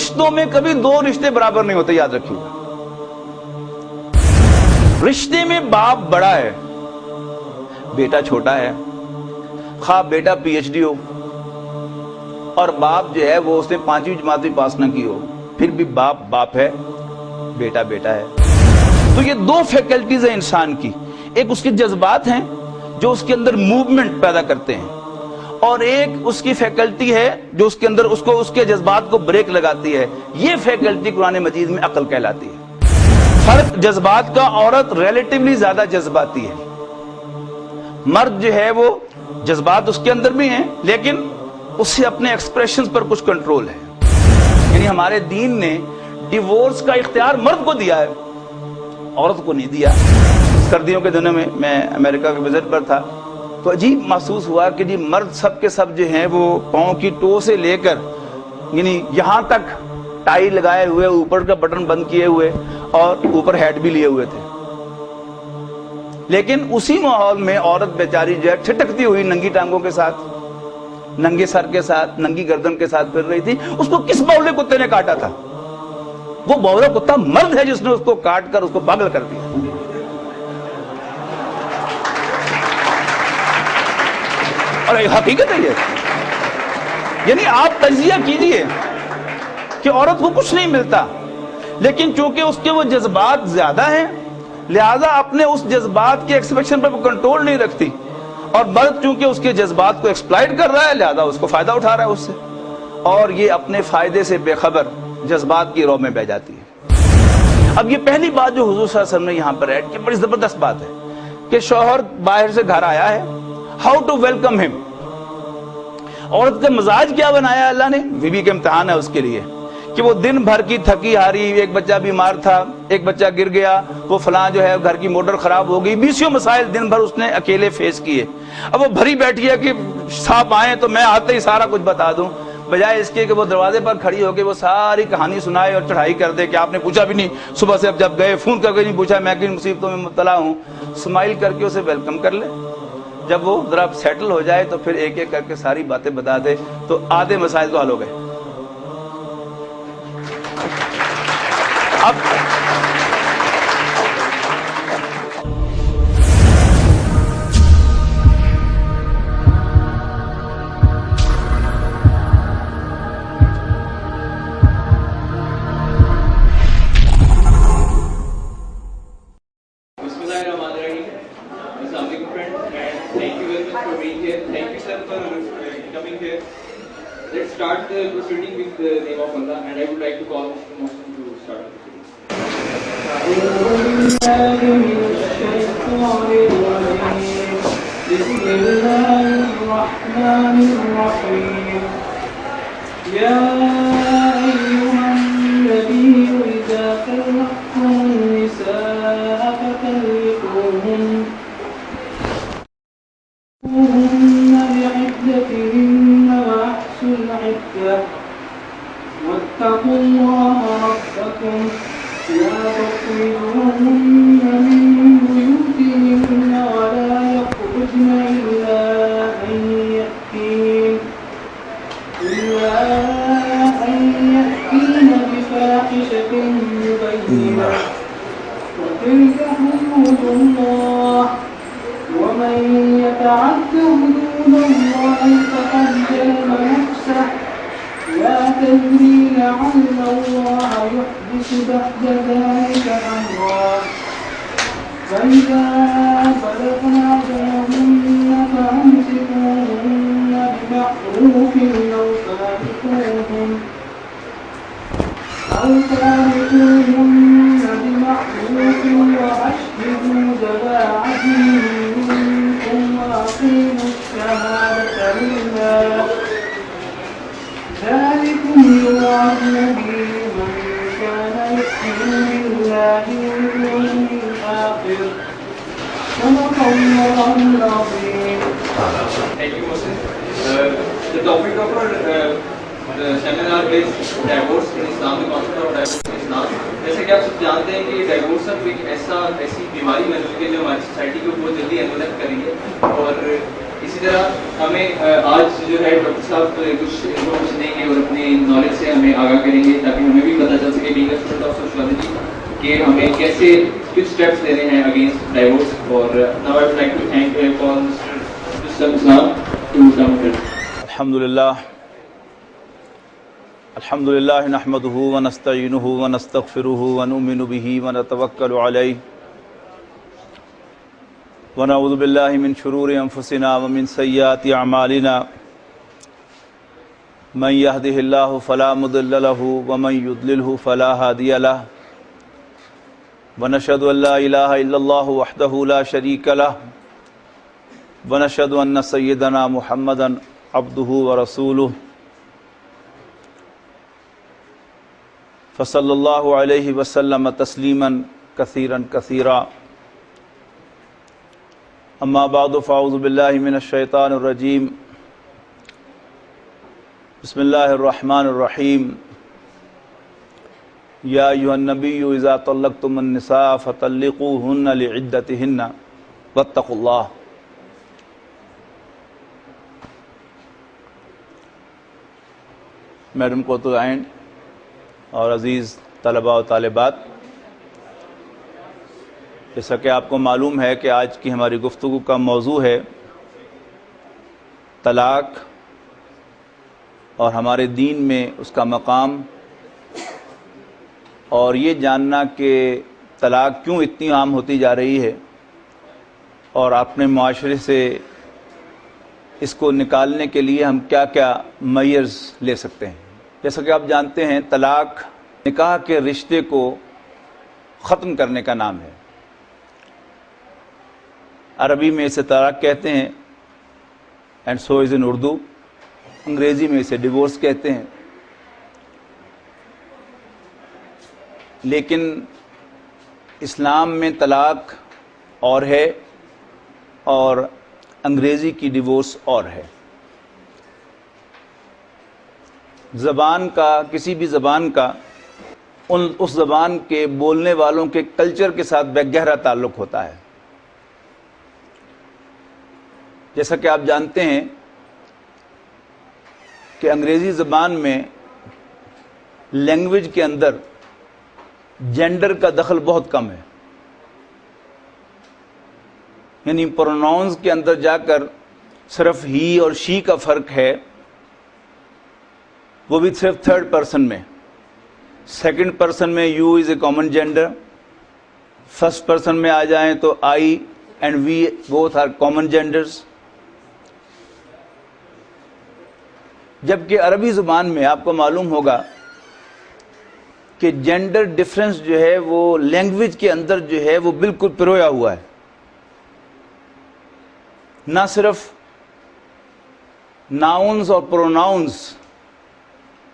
رشتوں میں کبھی دو رشتے برابر نہیں ہوتے، یاد رکھیے گا۔ رشتے میں باپ بڑا ہے، بیٹا چھوٹا ہے، خواہ بیٹا پی ایچ ڈی ہو اور باپ جو ہے وہ اس نے 5ویں جماعت بھی پاس نہ کی ہو، پھر بھی باپ باپ ہے، بیٹا بیٹا ہے۔ تو یہ دو فیکلٹیز ہیں انسان کی، ایک اس کے جذبات ہیں جو اس کے اندر موومنٹ پیدا کرتے ہیں، اور ایک اس کی فیکلٹی ہے جو اس کے اندر اس کے جذبات کو بریک لگاتی ہے۔ یہ فیکلٹی قرآن مجید میں عقل کہلاتی ہے۔ فرق جذبات کا، عورت ریلیٹیولی زیادہ جذباتی ہے، مرد جو ہے وہ جذبات اس کے اندر بھی ہیں لیکن اس سے اپنے ایکسپریشنز پر کچھ کنٹرول ہے۔ یعنی ہمارے دین نے ڈیورس کا اختیار مرد کو دیا ہے، عورت کو نہیں دیا۔ سردیوں کے دنوں میں امریکہ کے وزٹ پر تھا تو عجیب محسوس ہوا کہ جی مرد سب کے سب جو ہیں وہ پاؤں کی ٹو سے لے کر یعنی یہاں تک ٹائی لگائے ہوئے، اوپر کا بٹن بند کیے ہوئے اور اوپر ہیٹ بھی لیے ہوئے تھے، لیکن اسی ماحول میں عورت بیچاری جو ہے ٹھٹکتی ہوئی ننگی ٹانگوں کے ساتھ، ننگے سر کے ساتھ، ننگی گردن کے ساتھ پھر رہی تھی۔ اس کو کس بولے کتے نے کاٹا تھا؟ وہ بولے کتا مرد ہے جس نے اس کو کاٹ کر اس کو پاگل کر دیا۔ اور یہ حقیقت ہے یہ، یعنی آپ تجزیہ کیجئے کہ عورت کو کچھ نہیں ملتا، لیکن چونکہ اس کے وہ جذبات زیادہ ہیں لہذا اپنے اس جذبات کے ایکسپریشن پر وہ کنٹرول نہیں رکھتی، اور مرد چونکہ اس کے جذبات کو ایکسپلائٹ کر رہا ہے لہذا اس کو فائدہ اٹھا رہا ہے اس سے، اور یہ اپنے فائدے سے بے خبر جذبات کی رو میں بہ جاتی ہے۔ اب یہ پہلی بات جو حضور صلی اللہ علیہ وسلم نے یہاں پر ایڈ کی، بڑی زبردست بات ہے کہ شوہر باہر سے گھر آیا ہے، ہاؤ ٹو ویلکم ہم۔ عورت کا مزاج کیا بنایا اللہ نے، بیوی کا امتحان ہے اس کے لیے کہ وہ دن بھر کی تھکی ہاری، ایک بچہ بیمار تھا، ایک بچہ گر گیا، وہ فلاں جو ہے گھر کی موٹر خراب ہو گئی، 20 مسائل دن بھر اس نے اکیلے فیس کیے۔ اب وہ بھری بیٹھی ہے کہ صاحب آئیں تو میں آتے ہی سارا کچھ بتا دوں، بجائے اس کے کہ وہ دروازے پر کھڑی ہو کے وہ ساری کہانی سنائے اور چڑھائی کر دے کہ آپ نے پوچھا بھی نہیں، صبح سے اب جب گئے فون کر کے نہیں پوچھا میں کن مصیبتوں میں مبتلا ہوں۔ اسمائل کر کے اسے ویلکم کر لے، جب وہ ذرا سیٹل ہو جائے تو پھر ایک ایک کر کے ساری باتیں بتا دے تو آدھے مسائل تو حل ہو گئے۔ اب let's start the proceeding with the name of Allah, and I would like to call Mr. Mohsin to start the proceeding. بسم الله الرحمن الرحيم. يا أيها النبي إذا طلقتم النساء فطلقوهن لعدتهن وأحصوا العدة واتقوا الله ربكم لا تخرجوهن من بيوتهن ولا يخرجن إلا أن يأتين بفاحشة مبينة وتلك حدود الله ومن يتعد حدود الله فقد ظلم نفسه لا تدري لعل الله يحدث بعد ذلك أمرا فإذا بلغن أجلهن فأمسكوهن بمعروف أو فارقوهن بمعروف وأشهدوا ذوي عدل منكم وأقيموا الشهادة لله ذلكم يوعظ به من كان يؤمن بالله واليوم الآخر صدق الله العظيم. Thank you, Mohsin. The topic of our seminar is divorce in Islam, the concept of divorce in Islam. جیسے کہ آپ سب جانتے ہیں کہ ڈائیورس اب ایک ایسی بیماری بن چکی ہے جو ہماری سوسائٹی کو بہت جلدی انفیکٹ کر رہی ہے، اور اسی طرح ہمیں آج جو ہے ڈاکٹر صاحب کچھ انفارمیشن دیں گے اور اپنی نالج سے ہمیں آگاہ کریں گے تاکہ ہمیں بھی پتہ چل سکے being a student of sociology کہ ہمیں کیسے کچھ اسٹیپس لینے ہیں اگینسٹ ڈائیورس. اور now I would like to thank for mister Islam to come here. الحمد للہ نحمده ونستعینه ونستغفره ونؤمن به ونتوکل علیہ ونعوذ باللہ من شرور انفسنا ومن سیئات اعمالنا من يهده الله فلا مضل له ومن يضلله فلا هادي له ونشهد ان لا اله الا الله وحده لا شريك له ونشهد ان سيدنا محمدا عبده ورسوله فصلی اللہ علیہ وسلم تسلیما کثیرا کثیرا. اما بعد فاعوذ باللہ من الشیطان الرجیم. بسم اللہ الرحمن الرحیم. یا ایھا النبی اذا طلقتم النساء فطلقوهن لعدتهن واتقوا اللہ. میڈم کوتو عین اور عزیز طلباء و طالبات، جیسا کہ آپ کو معلوم ہے کہ آج کی ہماری گفتگو کا موضوع ہے طلاق اور ہمارے دین میں اس کا مقام، اور یہ جاننا کہ طلاق کیوں اتنی عام ہوتی جا رہی ہے اور اپنے معاشرے سے اس کو نکالنے کے لیے ہم کیا کیا میئرز لے سکتے ہیں. جیسا کہ آپ جانتے ہیں طلاق نکاح کے رشتے کو ختم کرنے کا نام ہے. عربی میں اسے طلاق کہتے ہیں اینڈ سو از ان اردو. انگریزی میں اسے ڈیورس کہتے ہیں. لیکن اسلام میں طلاق اور ہے اور انگریزی کی ڈیورس اور ہے. زبان کا، کسی بھی زبان کا اس زبان کے بولنے والوں کے کلچر کے ساتھ بے گہرا تعلق ہوتا ہے. جیسا کہ آپ جانتے ہیں کہ انگریزی زبان میں لینگویج کے اندر جینڈر کا دخل بہت کم ہے. یعنی پروناؤنز کے اندر جا کر صرف ہی اور شی کا فرق ہے، وہ بھی صرف تھرڈ پرسن میں. سیکنڈ پرسن میں you is a common gender. First person میں آ جائیں تو I and we both are common genders. جبکہ عربی زبان میں آپ کو معلوم ہوگا کہ جینڈر ڈفرنس جو ہے وہ لینگویج کے اندر جو ہے وہ بالکل پرویا ہوا ہے. نہ صرف ناؤنز اور پروناؤنز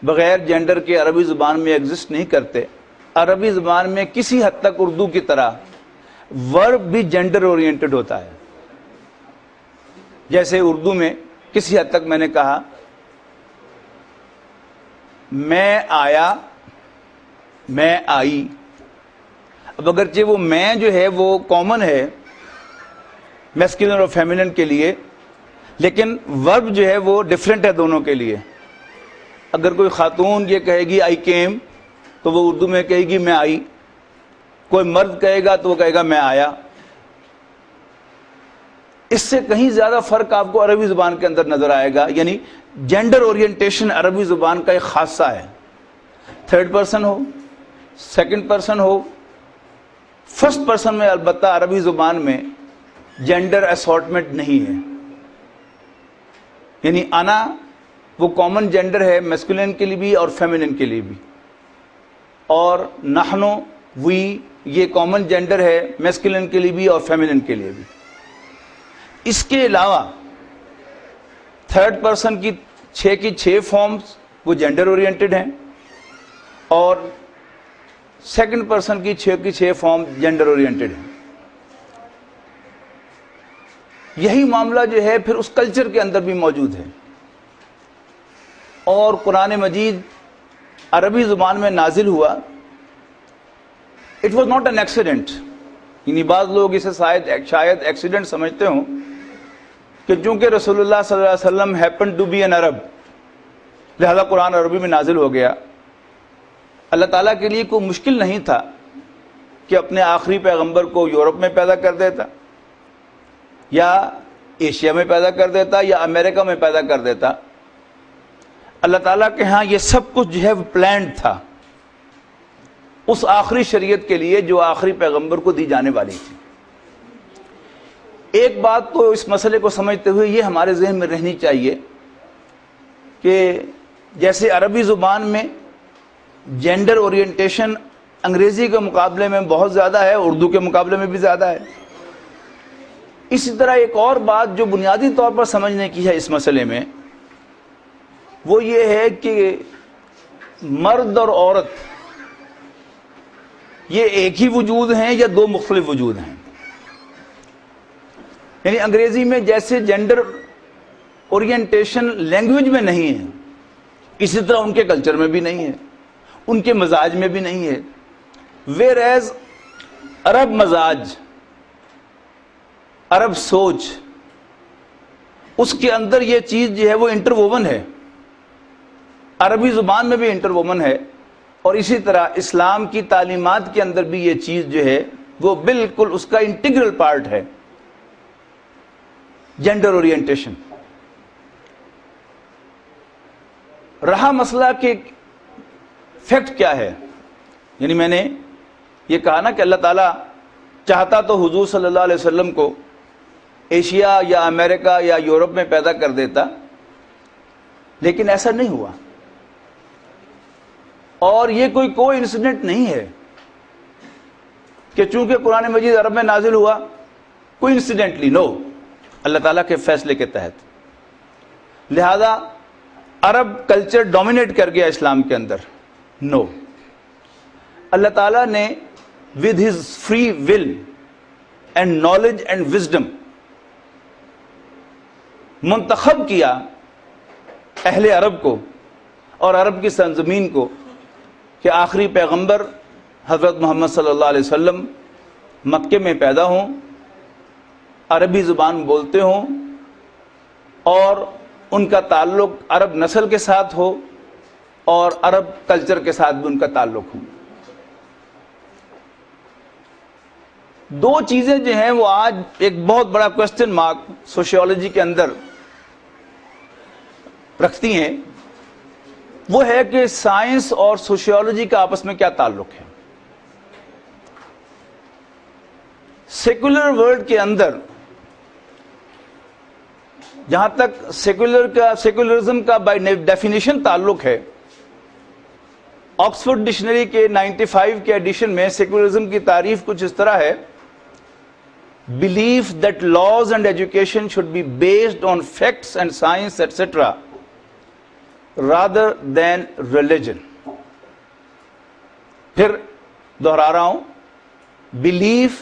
بغیر جینڈر کے عربی زبان میں ایگزسٹ نہیں کرتے. عربی زبان میں کسی حد تک اردو کی طرح ورب بھی جینڈر اورینٹڈ ہوتا ہے. جیسے اردو میں کسی حد تک میں نے کہا میں آیا، میں آئی. اب اگرچہ وہ میں جو ہے وہ کامن ہے میسکولن اور فیمینن کے لیے، لیکن ورب جو ہے وہ ڈفرینٹ ہے دونوں کے لیے. اگر کوئی خاتون یہ کہے گی آئی کیم تو وہ اردو میں کہے گی میں آئی. کوئی مرد کہے گا تو وہ کہے گا میں آیا. اس سے کہیں زیادہ فرق آپ کو عربی زبان کے اندر نظر آئے گا. یعنی جینڈر اورینٹیشن عربی زبان کا ایک خاصہ ہے. Third person who, second person who, first person میں البتہ عربی زبان میں جینڈر اسارٹمنٹ نہیں ہے. یعنی انا وہ کامن جینڈر ہے میسکولین کے لیے بھی اور فیمینن کے لیے بھی، اور نحنو وی یہ کامن جینڈر ہے میسکولین کے لیے بھی اور فیمینن کے لیے بھی. اس کے علاوہ تھرڈ پرسن کی 6 کی 6 فارمز وہ جینڈر اورینٹڈ ہیں، اور سیکنڈ پرسن کی 6 کی 6 فارم جینڈر اورینٹڈ ہیں. یہی معاملہ جو ہے پھر اس کلچر کے اندر بھی موجود ہے. اور قرآن مجید عربی زبان میں نازل ہوا. It was not an accident. یعنی بعض لوگ اسے شاید ایکسیڈنٹ سمجھتے ہوں، کہ چونکہ رسول اللہ صلی اللہ علیہ وسلم ہیپن ٹو بی این عرب، لہذا قرآن عربی میں نازل ہو گیا۔ اللہ تعالیٰ کے لیے کوئی مشکل نہیں تھا کہ اپنے آخری پیغمبر کو یورپ میں پیدا کر دیتا، یا ایشیا میں پیدا کر دیتا، یا امریکہ میں پیدا کر دیتا۔ اللہ تعالیٰ کے ہاں یہ سب کچھ جو ہے وہ پلانڈ تھا اس آخری شریعت کے لیے جو آخری پیغمبر کو دی جانے والی تھی۔ ایک بات تو اس مسئلے کو سمجھتے ہوئے یہ ہمارے ذہن میں رہنی چاہیے کہ جیسے عربی زبان میں جینڈر اورینٹیشن انگریزی کے مقابلے میں بہت زیادہ ہے، اردو کے مقابلے میں بھی زیادہ ہے، اسی طرح ایک اور بات جو بنیادی طور پر سمجھنے کی ہے اس مسئلے میں، وہ یہ ہے کہ مرد اور عورت یہ ایک ہی وجود ہیں یا دو مختلف وجود ہیں؟ یعنی انگریزی میں جیسے جینڈر اورینٹیشن لینگویج میں نہیں ہے، اسی طرح ان کے کلچر میں بھی نہیں ہے، ان کے مزاج میں بھی نہیں ہے۔ ویئر ایز عرب مزاج، عرب سوچ، اس کے اندر یہ چیز جو ہے وہ انٹرووون ہے، عربی زبان میں بھی انٹرووون ہے، اور اسی طرح اسلام کی تعلیمات کے اندر بھی یہ چیز جو ہے وہ بالکل اس کا انٹیگرل پارٹ ہے، جینڈر اورینٹیشن۔ رہا مسئلہ کہ فیکٹ کیا ہے، یعنی میں نے یہ کہا نا کہ اللہ تعالیٰ چاہتا تو حضور صلی اللہ علیہ وسلم کو ایشیا یا امریکہ یا یورپ میں پیدا کر دیتا، لیکن ایسا نہیں ہوا، اور یہ کوئی انسیڈنٹ نہیں ہے کہ چونکہ قرآن مجید عرب میں نازل ہوا کوئی انسیڈنٹلی، نو، اللہ تعالیٰ کے فیصلے کے تحت، لہذا عرب کلچر ڈومینیٹ کر گیا اسلام کے اندر، نو، اللہ تعالیٰ نے with his free will end knowledge and wisdom منتخب کیا اہل عرب کو اور عرب کی سرزمین کو کہ آخری پیغمبر حضرت محمد صلی اللہ علیہ وسلم مکے میں پیدا ہوں، عربی زبان بولتے ہوں، اور ان کا تعلق عرب نسل کے ساتھ ہو اور عرب کلچر کے ساتھ بھی ان کا تعلق ہو۔ دو چیزیں جو ہیں وہ آج ایک بہت بڑا کوسچن مارک سوشیولوجی کے اندر رکھتی ہیں، وہ ہے کہ سائنس اور سوشیولوجی کا آپس میں کیا تعلق ہے۔ سیکولر ورلڈ کے اندر جہاں تک سیکولرزم کا بائی ڈیفینیشن تعلق ہے، آکسفورڈ ڈکشنری کے 95 کے ایڈیشن میں سیکولرزم کی تعریف کچھ اس طرح ہے: belief that laws and education should be based on facts and science etc. rather than religion. پھر دہرا رہا ہوں، belief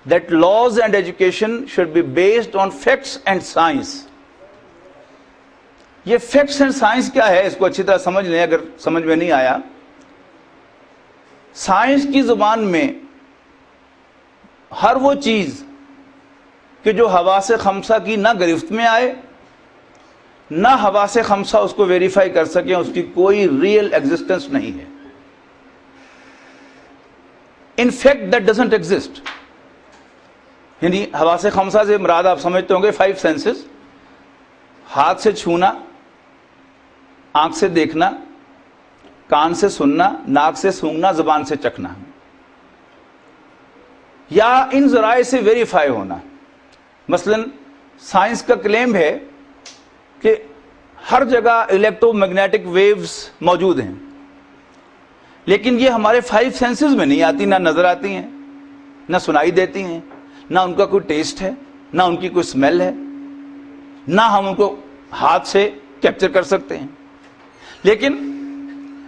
that laws and education should be based on facts and science. یہ facts and science کیا ہے، اس کو اچھی طرح سمجھ لیں اگر سمجھ میں نہیں آیا۔ سائنس کی زبان میں ہر وہ چیز کہ جو حواس خمسہ کی نہ گرفت میں آئے نہ حواس خمسہ اس کو ویریفائی کر سکیں، اس کی کوئی ریئل ایگزسٹنس نہیں ہے۔ In fact that doesn't exist, یعنی حواس خمسہ سے مراد آپ سمجھتے ہوں گے 5 سینسز، ہاتھ سے چھونا، آنکھ سے دیکھنا، کان سے سننا، ناک سے سونگنا، زبان سے چکھنا، یا ان ذرائع سے ویریفائی ہونا۔ مثلا سائنس کا کلیم ہے کہ ہر جگہ الیکٹرو میگنیٹک ویوز موجود ہیں، لیکن یہ ہمارے 5 سینسز میں نہیں آتی، نہ نظر آتی ہیں، نہ سنائی دیتی ہیں، نہ ان کا کوئی ٹیسٹ ہے، نہ ان کی کوئی اسمیل ہے، نہ ہم ان کو ہاتھ سے کیپچر کر سکتے ہیں۔ لیکن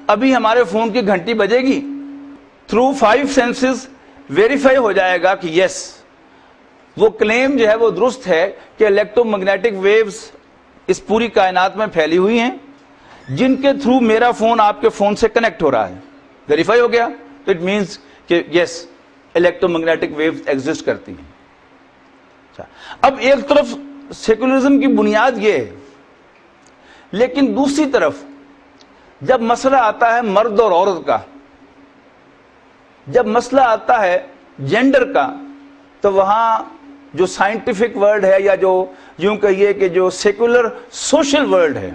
ابھی ہمارے فون کی گھنٹی بجے گی، تھرو 5 سینسز ویریفائی ہو جائے گا کہ یس، وہ کلیم جو ہے وہ درست ہے کہ الیکٹرو میگنیٹک ویوز اس پوری کائنات میں پھیلی ہوئی ہیں، جن کے تھرو میرا فون آپ کے فون سے کنیکٹ ہو رہا ہے، ویریفائی ہو گیا، تو اٹ مینس کہ یس، الیکٹرو میگنیٹک ویوز ایگزسٹ کرتی ہیں۔ اب ایک طرف سیکولرزم کی بنیاد یہ ہے. لیکن دوسری طرف جب مسئلہ آتا ہے مرد اور عورت کا، جب مسئلہ آتا ہے جینڈر کا، تو وہاں جو سائنٹیفک ورلڈ ہے، یا جو یوں کہیے کہ جو سیکولر سوشل ورلڈ ہے،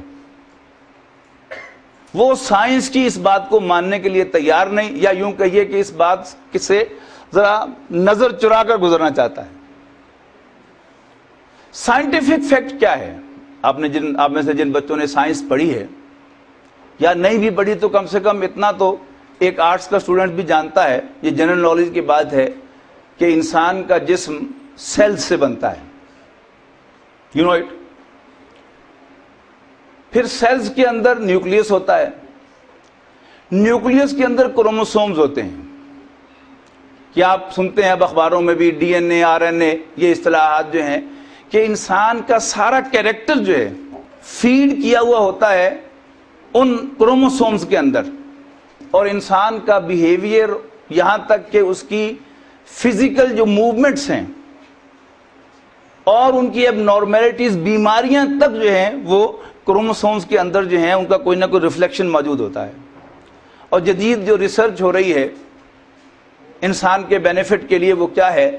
وہ سائنس کی اس بات کو ماننے کے لیے تیار نہیں، یا یوں کہیے کہ اس بات سے ذرا نظر چرا کر گزرنا چاہتا ہے. سائنٹیفک فیکٹ کیا ہے؟ آپ میں سے جن بچوں نے سائنس پڑھی ہے یا نہیں بھی پڑھی، تو کم سے کم اتنا تو ایک آرٹس کا اسٹوڈنٹ بھی جانتا ہے، یہ جنرل نالج کی بات ہے، کہ انسان کا جسم سیل سے بنتا ہے. You know it. پھر سیلز کے اندر نیوکلیس ہوتا ہے، نیوکلیس کے اندر کروموسومز ہوتے ہیں. کیا آپ سنتے ہیں اب اخباروں میں بھی D N A, R N A, یہ اصطلاحات جو ہیں، کہ انسان کا سارا کیریکٹر جو ہے فیڈ کیا ہوا ہوتا ہے ان کروموسومز کے اندر، اور انسان کا بیہیویئر یہاں تک کہ اس کی فزیکل جو موومنٹس ہیں اور ان کی اب نارمیلٹیز، بیماریاں تک جو ہیں وہ کروموسومز کے اندر جو ہیں ان کا کوئی نہ کوئی ریفلیکشن موجود ہوتا ہے. اور جدید جو ریسرچ ہو رہی ہے انسان کے بینیفٹ کے لیے، وہ کیا ہے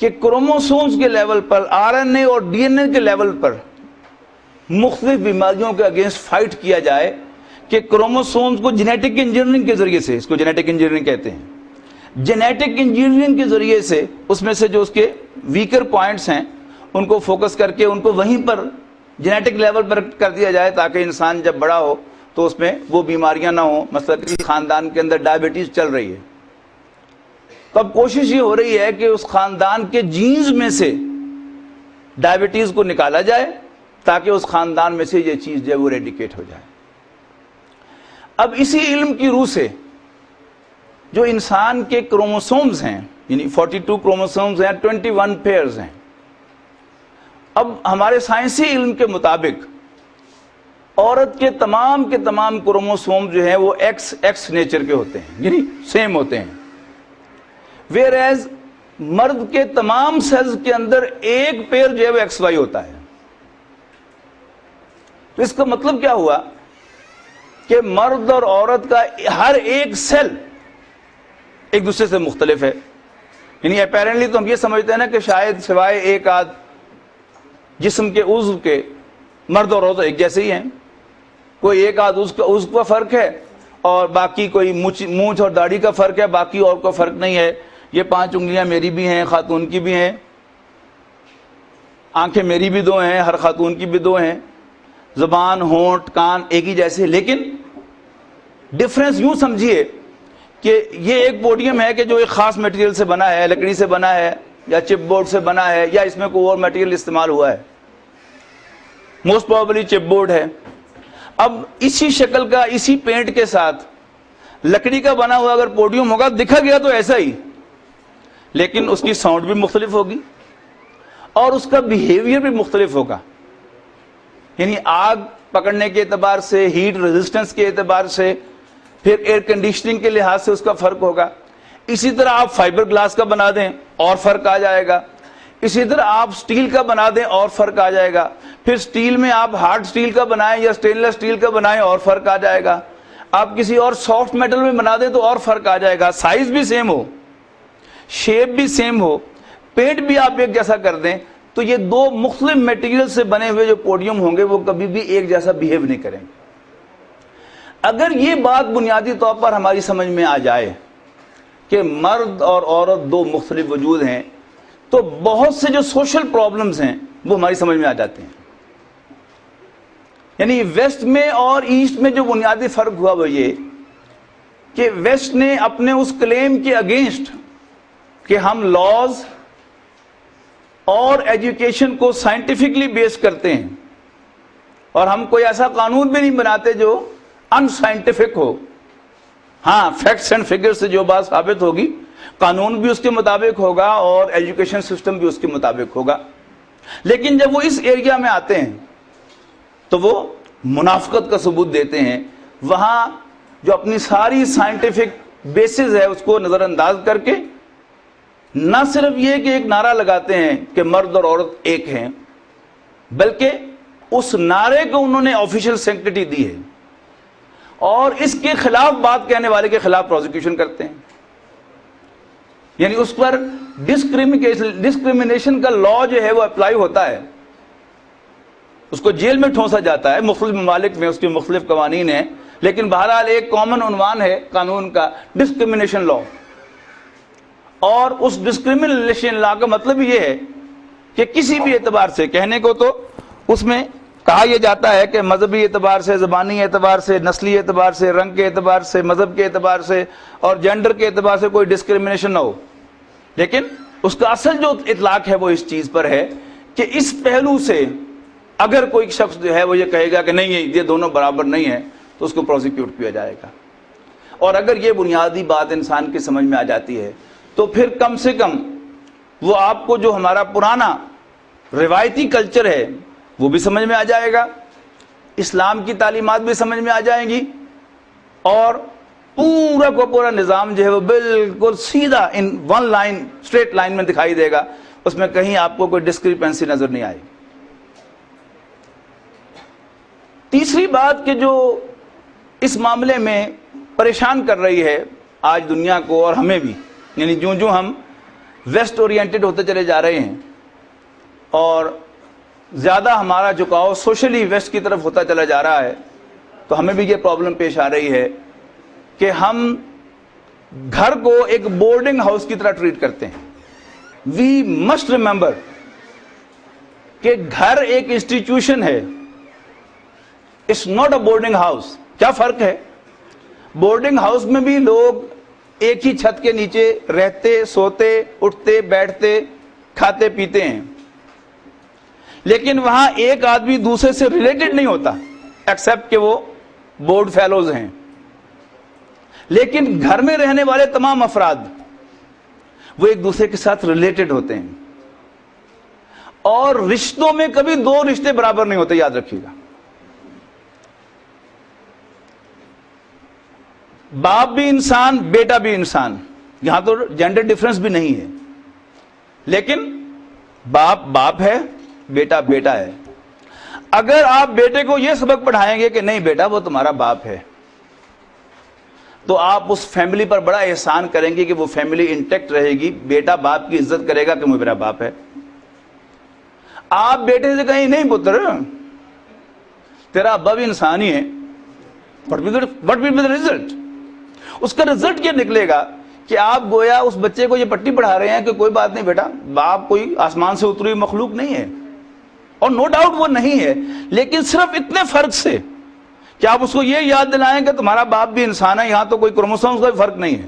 کہ کروموسومز کے لیول پر، آر این اے اور ڈی این اے کے لیول پر مختلف بیماریوں کے اگینسٹ فائٹ کیا جائے، کہ کروموسومز کو جینیٹک انجینئرنگ کے ذریعے سے، اس کو جینیٹک انجینئرنگ کہتے ہیں، جینیٹک انجینئرنگ کے ذریعے سے اس میں سے جو اس کے ویکر پوائنٹس ہیں ان کو فوکس کر کے ان کو وہیں پر جینیٹک لیول پر کر دیا جائے، تاکہ انسان جب بڑا ہو تو اس میں وہ بیماریاں نہ ہوں. مثلا کسی خاندان کے اندر ڈائبٹیز چل رہی ہے، تو اب کوشش یہ ہو رہی ہے کہ اس خاندان کے جینز میں سے ڈائبٹیز کو نکالا جائے، تاکہ اس خاندان میں سے یہ چیز جو ہے وہ ریڈیکیٹ ہو جائے. اب اسی علم کی روح سے جو انسان کے کروموسومز ہیں، یعنی 42 کروموسومز ہیں، 21 پیئرز ہیں. اب ہمارے سائنسی علم کے مطابق عورت کے تمام کروموسوم جو ہیں وہ ایکس نیچر کے ہوتے ہیں، یعنی سیم ہوتے ہیں. ویئر ایز مرد کے تمام سیلز کے اندر ایک پیئر جو ہے وہ ایکس وائی ہوتا ہے. تو اس کا مطلب کیا ہوا کہ مرد اور عورت کا ہر ایک سیل ایک دوسرے سے مختلف ہے. یعنی اپیرنٹلی تو ہم یہ سمجھتے ہیں نا کہ شاید سوائے ایک آدھ جسم کے عضو کے مرد اور عورت ایک جیسے ہی ہیں، کوئی ایک آدھ عضو کا فرق ہے اور باقی کوئی مونچھ اور داڑھی کا فرق ہے، باقی اور کوئی فرق نہیں ہے. یہ 5 انگلیاں میری بھی ہیں، خاتون کی بھی ہیں، آنکھیں میری بھی 2 ہیں، ہر خاتون کی بھی 2 ہیں، زبان، ہونٹ، کان ایک ہی جیسے. لیکن ڈفرنس یوں سمجھیے کہ یہ ایک پوڈیم ہے کہ جو ایک خاص میٹیریل سے بنا ہے، لکڑی سے بنا ہے یا چپ بورڈ سے بنا ہے، یا اس میں کوئی اور میٹیریل استعمال ہوا ہے، موسٹ پروبیبلی چپ بورڈ ہے. اب اسی شکل کا، اسی پینٹ کے ساتھ لکڑی کا بنا ہوا اگر پوڈیم ہوگا، دکھا گیا تو ایسا ہی، لیکن اس کی ساؤنڈ بھی مختلف ہوگی اور اس کا بیہیویئر بھی مختلف ہوگا. یعنی آگ پکڑنے کے اعتبار سے، ہیٹ ریزسٹنس کے اعتبار سے، پھر ایئر کنڈیشننگ کے لحاظ سے اس کا فرق ہوگا. اسی طرح آپ فائبر گلاس کا بنا دیں اور فرق آ جائے گا، اسی طرح آپ سٹیل کا بنا دیں اور فرق آ جائے گا، پھر سٹیل میں آپ ہارڈ سٹیل کا بنائیں یا سٹین لیس سٹیل کا بنائیں اور فرق آ جائے گا، آپ کسی اور سافٹ میٹل میں بنا دیں تو اور فرق آ جائے گا. سائز بھی سیم ہو، شیپ بھی سیم ہو، پیٹ بھی آپ ایک جیسا کر دیں، تو یہ 2 مختلف میٹیریل سے بنے ہوئے جو پوڈیم ہوں گے وہ کبھی بھی ایک جیسا بیہیو نہیں کریں گے. اگر یہ بات بنیادی طور پر ہماری سمجھ میں آ جائے کہ مرد اور عورت 2 مختلف وجود ہیں، تو بہت سے جو سوشل پرابلمز ہیں وہ ہماری سمجھ میں آ جاتے ہیں. یعنی ویسٹ میں اور ایسٹ میں جو بنیادی فرق ہوا وہ یہ کہ ویسٹ نے اپنے اس کلیم کے اگینسٹ کہ ہم لاز اور ایجوکیشن کو سائنٹیفکلی بیس کرتے ہیں اور ہم کوئی ایسا قانون بھی نہیں بناتے جو ان سائنٹیفک ہو. ہاں، فیکٹس اینڈ فگر سے جو بات ثابت ہوگی قانون بھی اس کے مطابق ہوگا اور ایجوکیشن سسٹم بھی اس کے مطابق ہوگا. لیکن جب وہ اس ایریا میں آتے ہیں تو وہ منافقت کا ثبوت دیتے ہیں. وہاں جو اپنی ساری سائنٹیفک بیسز ہے اس کو نظر انداز کر کے نہ صرف یہ کہ ایک نعرہ لگاتے ہیں کہ مرد اور عورت ایک ہیں، بلکہ اس نعرے کو انہوں نے آفیشیل سینکٹری دی ہے، اور اس کے خلاف بات کہنے والے کے خلاف پروزیکیوشن کرتے ہیں. یعنی اس پر ڈسکریمنیشن کا لا جو ہے وہ اپلائی ہوتا ہے، اس کو جیل میں ٹھونسا جاتا ہے. مختلف ممالک میں اس کے مختلف قوانین ہیں، لیکن بہرحال ایک کامن عنوان ہے قانون کا، ڈسکریمنیشن لا. اور اس ڈسکریمنیشن لا کا مطلب یہ ہے کہ کسی بھی اعتبار سے، کہنے کو تو اس میں کہا یہ جاتا ہے کہ مذہبی اعتبار سے، زبانی اعتبار سے، نسلی اعتبار سے، رنگ کے اعتبار سے، مذہب کے اعتبار سے اور جینڈر کے اعتبار سے کوئی ڈسکریمنیشن نہ ہو، لیکن اس کا اصل جو اطلاق ہے وہ اس چیز پر ہے کہ اس پہلو سے اگر کوئی شخص جو ہے وہ یہ کہے گا کہ نہیں یہ دونوں برابر نہیں ہیں تو اس کو پروسیکیوٹ کیا جائے گا. اور اگر یہ بنیادی بات انسان کی سمجھ میں آ جاتی ہے تو پھر کم سے کم وہ آپ کو جو ہمارا پرانا روایتی کلچر ہے وہ بھی سمجھ میں آ جائے گا، اسلام کی تعلیمات بھی سمجھ میں آ جائیں گی، اور پورا کو پورا نظام جو ہے وہ بالکل سیدھا in one line, straight line میں دکھائی دے گا، اس میں کہیں آپ کو کوئی ڈسکریپنسی نظر نہیں آئے گی. تیسری بات کہ جو اس معاملے میں پریشان کر رہی ہے آج دنیا کو اور ہمیں بھی، یعنی جو ہم ویسٹ اورینٹڈ ہوتے چلے جا رہے ہیں اور زیادہ ہمارا جھکاؤ سوشلی ویسٹ کی طرف ہوتا چلا جا رہا ہے، تو ہمیں بھی یہ پرابلم پیش آ رہی ہے کہ ہم گھر کو ایک بورڈنگ ہاؤس کی طرح ٹریٹ کرتے ہیں. وی مسٹ ریمبر کہ گھر ایک انسٹیٹیوشن ہے، it's not a boarding house. کیا فرق ہے؟ بورڈنگ ہاؤس میں بھی لوگ ایک ہی چھت کے نیچے رہتے، سوتے، اٹھتے، بیٹھتے، کھاتے پیتے ہیں، لیکن وہاں ایک آدمی دوسرے سے ریلیٹڈ نہیں ہوتا ایکسپٹ کہ وہ بورڈ فیلوز ہیں. لیکن گھر میں رہنے والے تمام افراد وہ ایک دوسرے کے ساتھ ریلیٹڈ ہوتے ہیں، اور رشتوں میں کبھی دو رشتے برابر نہیں ہوتے، یاد رکھیے گا. باپ بھی انسان، بیٹا بھی انسان، یہاں تو جینڈر ڈفرنس بھی نہیں ہے، لیکن باپ باپ ہے، بیٹا بیٹا ہے. اگر آپ بیٹے کو یہ سبق پڑھائیں گے کہ نہیں بیٹا وہ تمہارا باپ ہے، تو آپ اس فیملی پر بڑا احسان کریں گے کہ وہ فیملی انٹیکٹ رہے گی. بیٹا باپ کی عزت کرے گا کہ وہ میرا باپ ہے. آپ بیٹے سے کہیں نہیں پتر تیرا ابا بھی انسان ہی ہے، what will be the result? اس کا رزلٹ کیا نکلے گا کہ آپ گویا اس بچے کو یہ پٹی پڑھا رہے ہیں کہ کوئی بات نہیں بیٹا، باپ کوئی آسمان سے اتری مخلوق نہیں ہے، اور نو ڈاؤٹ وہ نہیں ہے، لیکن صرف اتنے فرق سے کہ آپ اس کو یہ یاد دلائیں کہ تمہارا باپ بھی انسان ہے، یہاں تو کوئی کروموسومز کا بھی فرق نہیں ہے.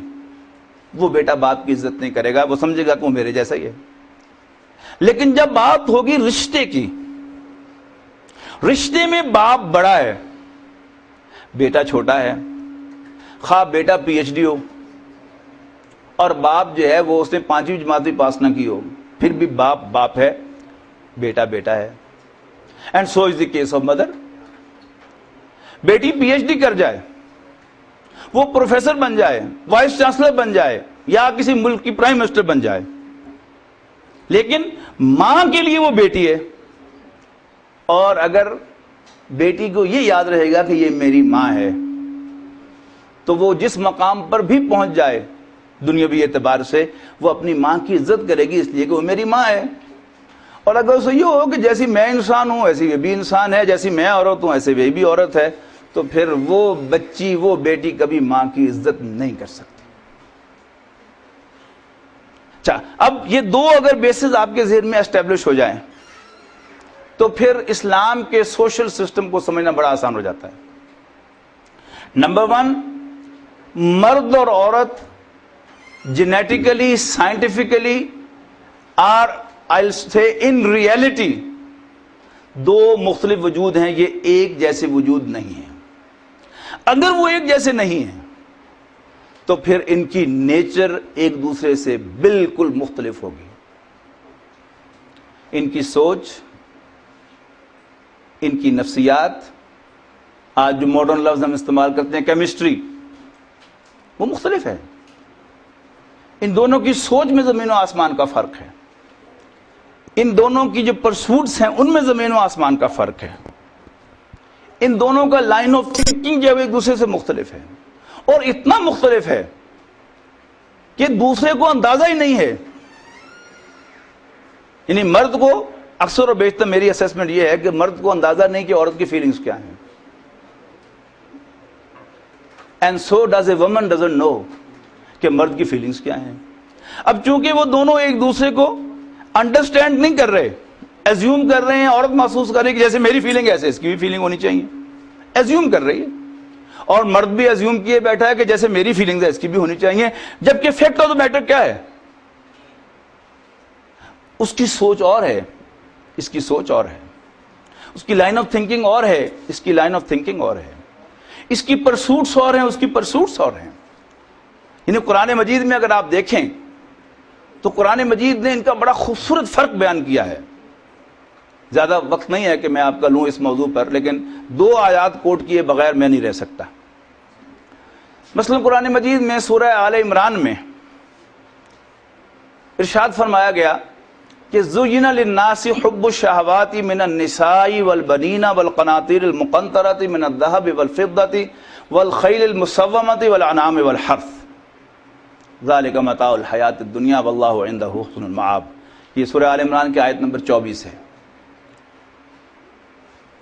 وہ بیٹا باپ کی عزت نہیں کرے گا، وہ سمجھے گا کہ وہ میرے جیسا ہی ہے. لیکن جب بات ہوگی رشتے کی، رشتے میں باپ بڑا ہے، بیٹا چھوٹا ہے، خواہ بیٹا پی ایچ ڈی ہو اور باپ جو ہے وہ اس نے 5ویں جماعت بھی پاس نہ کی ہو، پھر بھی باپ باپ ہے، بیٹا بیٹا ہے. And so is the case of mother. بیٹی پی ایچ ڈی کر جائے، وہ پروفیسر بن جائے، وائس چانسلر بن جائے، یا کسی ملک کی پرائم منسٹر بن جائے، لیکن ماں کے لیے وہ بیٹی ہے. اور اگر بیٹی کو یہ یاد رہے گا کہ یہ میری ماں ہے، تو وہ جس مقام پر بھی پہنچ جائے دنیاوی اعتبار سے وہ اپنی ماں کی عزت کرے گی، اس لیے کہ وہ میری ماں ہے. اور اگر اسے یہ ہو کہ جیسی میں انسان ہوں ایسی یہ بھی انسان ہے، جیسی میں عورت ہوں ایسے وہ بھی عورت ہے، تو پھر وہ بچی، وہ بیٹی کبھی ماں کی عزت نہیں کر سکتی. اچھا، اب یہ دو اگر بیسز آپ کے ذہن میں اسٹیبلش ہو جائیں تو پھر اسلام کے سوشل سسٹم کو سمجھنا بڑا آسان ہو جاتا ہے. نمبر 1، مرد اور عورت جینیٹیکلی، سائنٹیفکلی اور I'll say in reality دو مختلف وجود ہیں، یہ ایک جیسے وجود نہیں ہیں. اگر وہ ایک جیسے نہیں ہیں تو پھر ان کی نیچر ایک دوسرے سے بالکل مختلف ہوگی. ان کی سوچ، ان کی نفسیات، آج جو ماڈرن لفظ ہم استعمال کرتے ہیں کیمسٹری، وہ مختلف ہے. ان دونوں کی سوچ میں زمین و آسمان کا فرق ہے. ان دونوں کی جو پرسوٹس ہیں ان میں زمین و آسمان کا فرق ہے. ان دونوں کا لائن آف تھنکنگ جو ہے ایک دوسرے سے مختلف ہے, اور اتنا مختلف ہے کہ دوسرے کو اندازہ ہی نہیں ہے. یعنی مرد کو اکثر و بیشتر میری اسیسمنٹ یہ ہے کہ مرد کو اندازہ نہیں کہ عورت کی فیلنگز کیا ہیں, and so does a woman doesn't know کہ مرد کی فیلنگز کیا ہیں. اب چونکہ وہ دونوں ایک دوسرے کو انڈرسٹینڈ نہیں کر رہے, ایزیوم کر رہے ہیں, عورت محسوس کر رہی ہے کہ جیسے میری فیلنگ ایسے اس کی بھی فیلنگ ہونی چاہیے, ایزیوم کر رہی ہے, اور مرد بھی ایزیوم کیے بیٹھا ہے کہ جیسے میری فیلنگز ہے اس کی بھی ہونی چاہیے, جبکہ فیکٹ آف دا میٹر کیا ہے, اس کی سوچ اور ہے, اس کی سوچ اور ہے, اس کی لائن آف تھنکنگ اور ہے, اس کی لائن آف تھنکنگ اور ہے, اس کی پرسوٹس اور ہیں, اس کی پرسوٹس اور ہیں. یعنی قرآن مجید میں اگر آپ دیکھیں تو قرآن مجید نے ان کا بڑا خوبصورت فرق بیان کیا ہے. زیادہ وقت نہیں ہے کہ میں آپ کا لوں اس موضوع پر, لیکن 2 آیات کوٹ کیے بغیر میں نہیں رہ سکتا. مثلا قرآن مجید میں سورہ آل عمران میں ارشاد فرمایا گیا کہ زُيِّنَ لِلنَّاسِ حُبُّ الشَّهَوَاتِ مِنَ النِّسَاءِ وَالْبَنِينَ وَالْقَنَاطِيرِ الْمُقَنطَرَةِ مِنَ الذَّهَبِ وَالْفِضَّةِ وَالْخَيْلِ الْمُسَوَّمَةِ وَالْأَنْعَامِ وَالْحَرْثِ ذَلِكَ مَتَاعُ الْحَيَاةِ الدُّنْيَا وَاللَّهُ عِندَهُ حُسْنُ الْمَآبِ. یہ سورہ آل عمران کی آیت نمبر 24 ہے.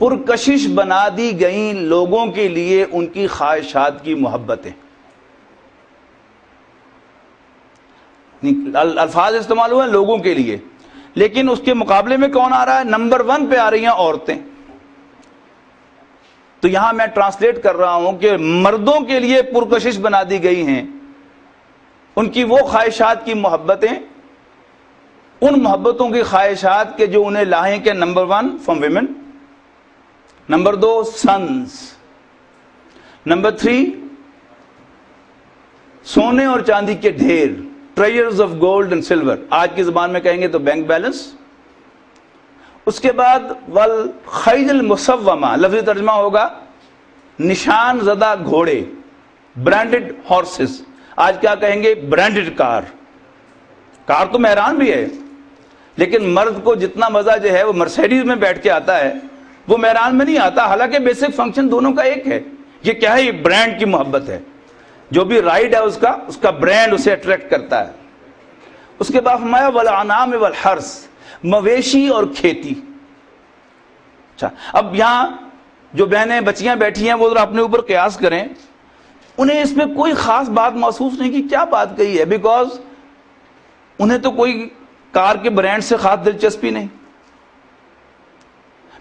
پرکشش بنا دی گئیں لوگوں کے لیے ان کی خواہشات کی محبتیں. الفاظ استعمال ہوئے لوگوں کے لیے, لیکن اس کے مقابلے میں کون آ رہا ہے؟ نمبر 1 پہ آ رہی ہیں عورتیں. تو یہاں میں ٹرانسلیٹ کر رہا ہوں کہ مردوں کے لیے پرکشش بنا دی گئی ہیں ان کی وہ خواہشات کی محبتیں, ان محبتوں کی خواہشات کے جو انہیں لاہیں کہ number 1 from women, number 2 sons, number 3 سونے اور چاندی کے ڈھیر, treasures of gold and silver, آج کی زبان میں کہیں گے تو بینک بیلنس. اس کے بعد والخیل المسومہ, لفظی ترجمہ ہوگا نشان زدہ گھوڑے, برانڈڈ ہارسز. آج کیا کہیں گے؟ برانڈڈ کار. کار تو مہران بھی ہے, لیکن مرد کو جتنا مزہ جو ہے وہ مرسیڈیز میں بیٹھ کے آتا ہے وہ مہران میں نہیں آتا, حالانکہ بیسک فنکشن دونوں کا ایک ہے. یہ کیا ہے؟ یہ برانڈ کی محبت ہے. جو بھی رائڈ ہے اس کا برانڈ اسے اٹریکٹ کرتا ہے. اس کے بعد فرمایا والانعام والحرث, مویشی اور کھیتی. اچھا, اب یہاں جو بہنیں بچیاں بیٹھی ہیں وہ ذرا اپنے اوپر قیاس کریں, انہیں اس میں کوئی خاص بات محسوس نہیں کی. کیا بات کہی ہے؟ بیکاز انہیں تو کوئی کار کے برانڈ سے خاص دلچسپی نہیں.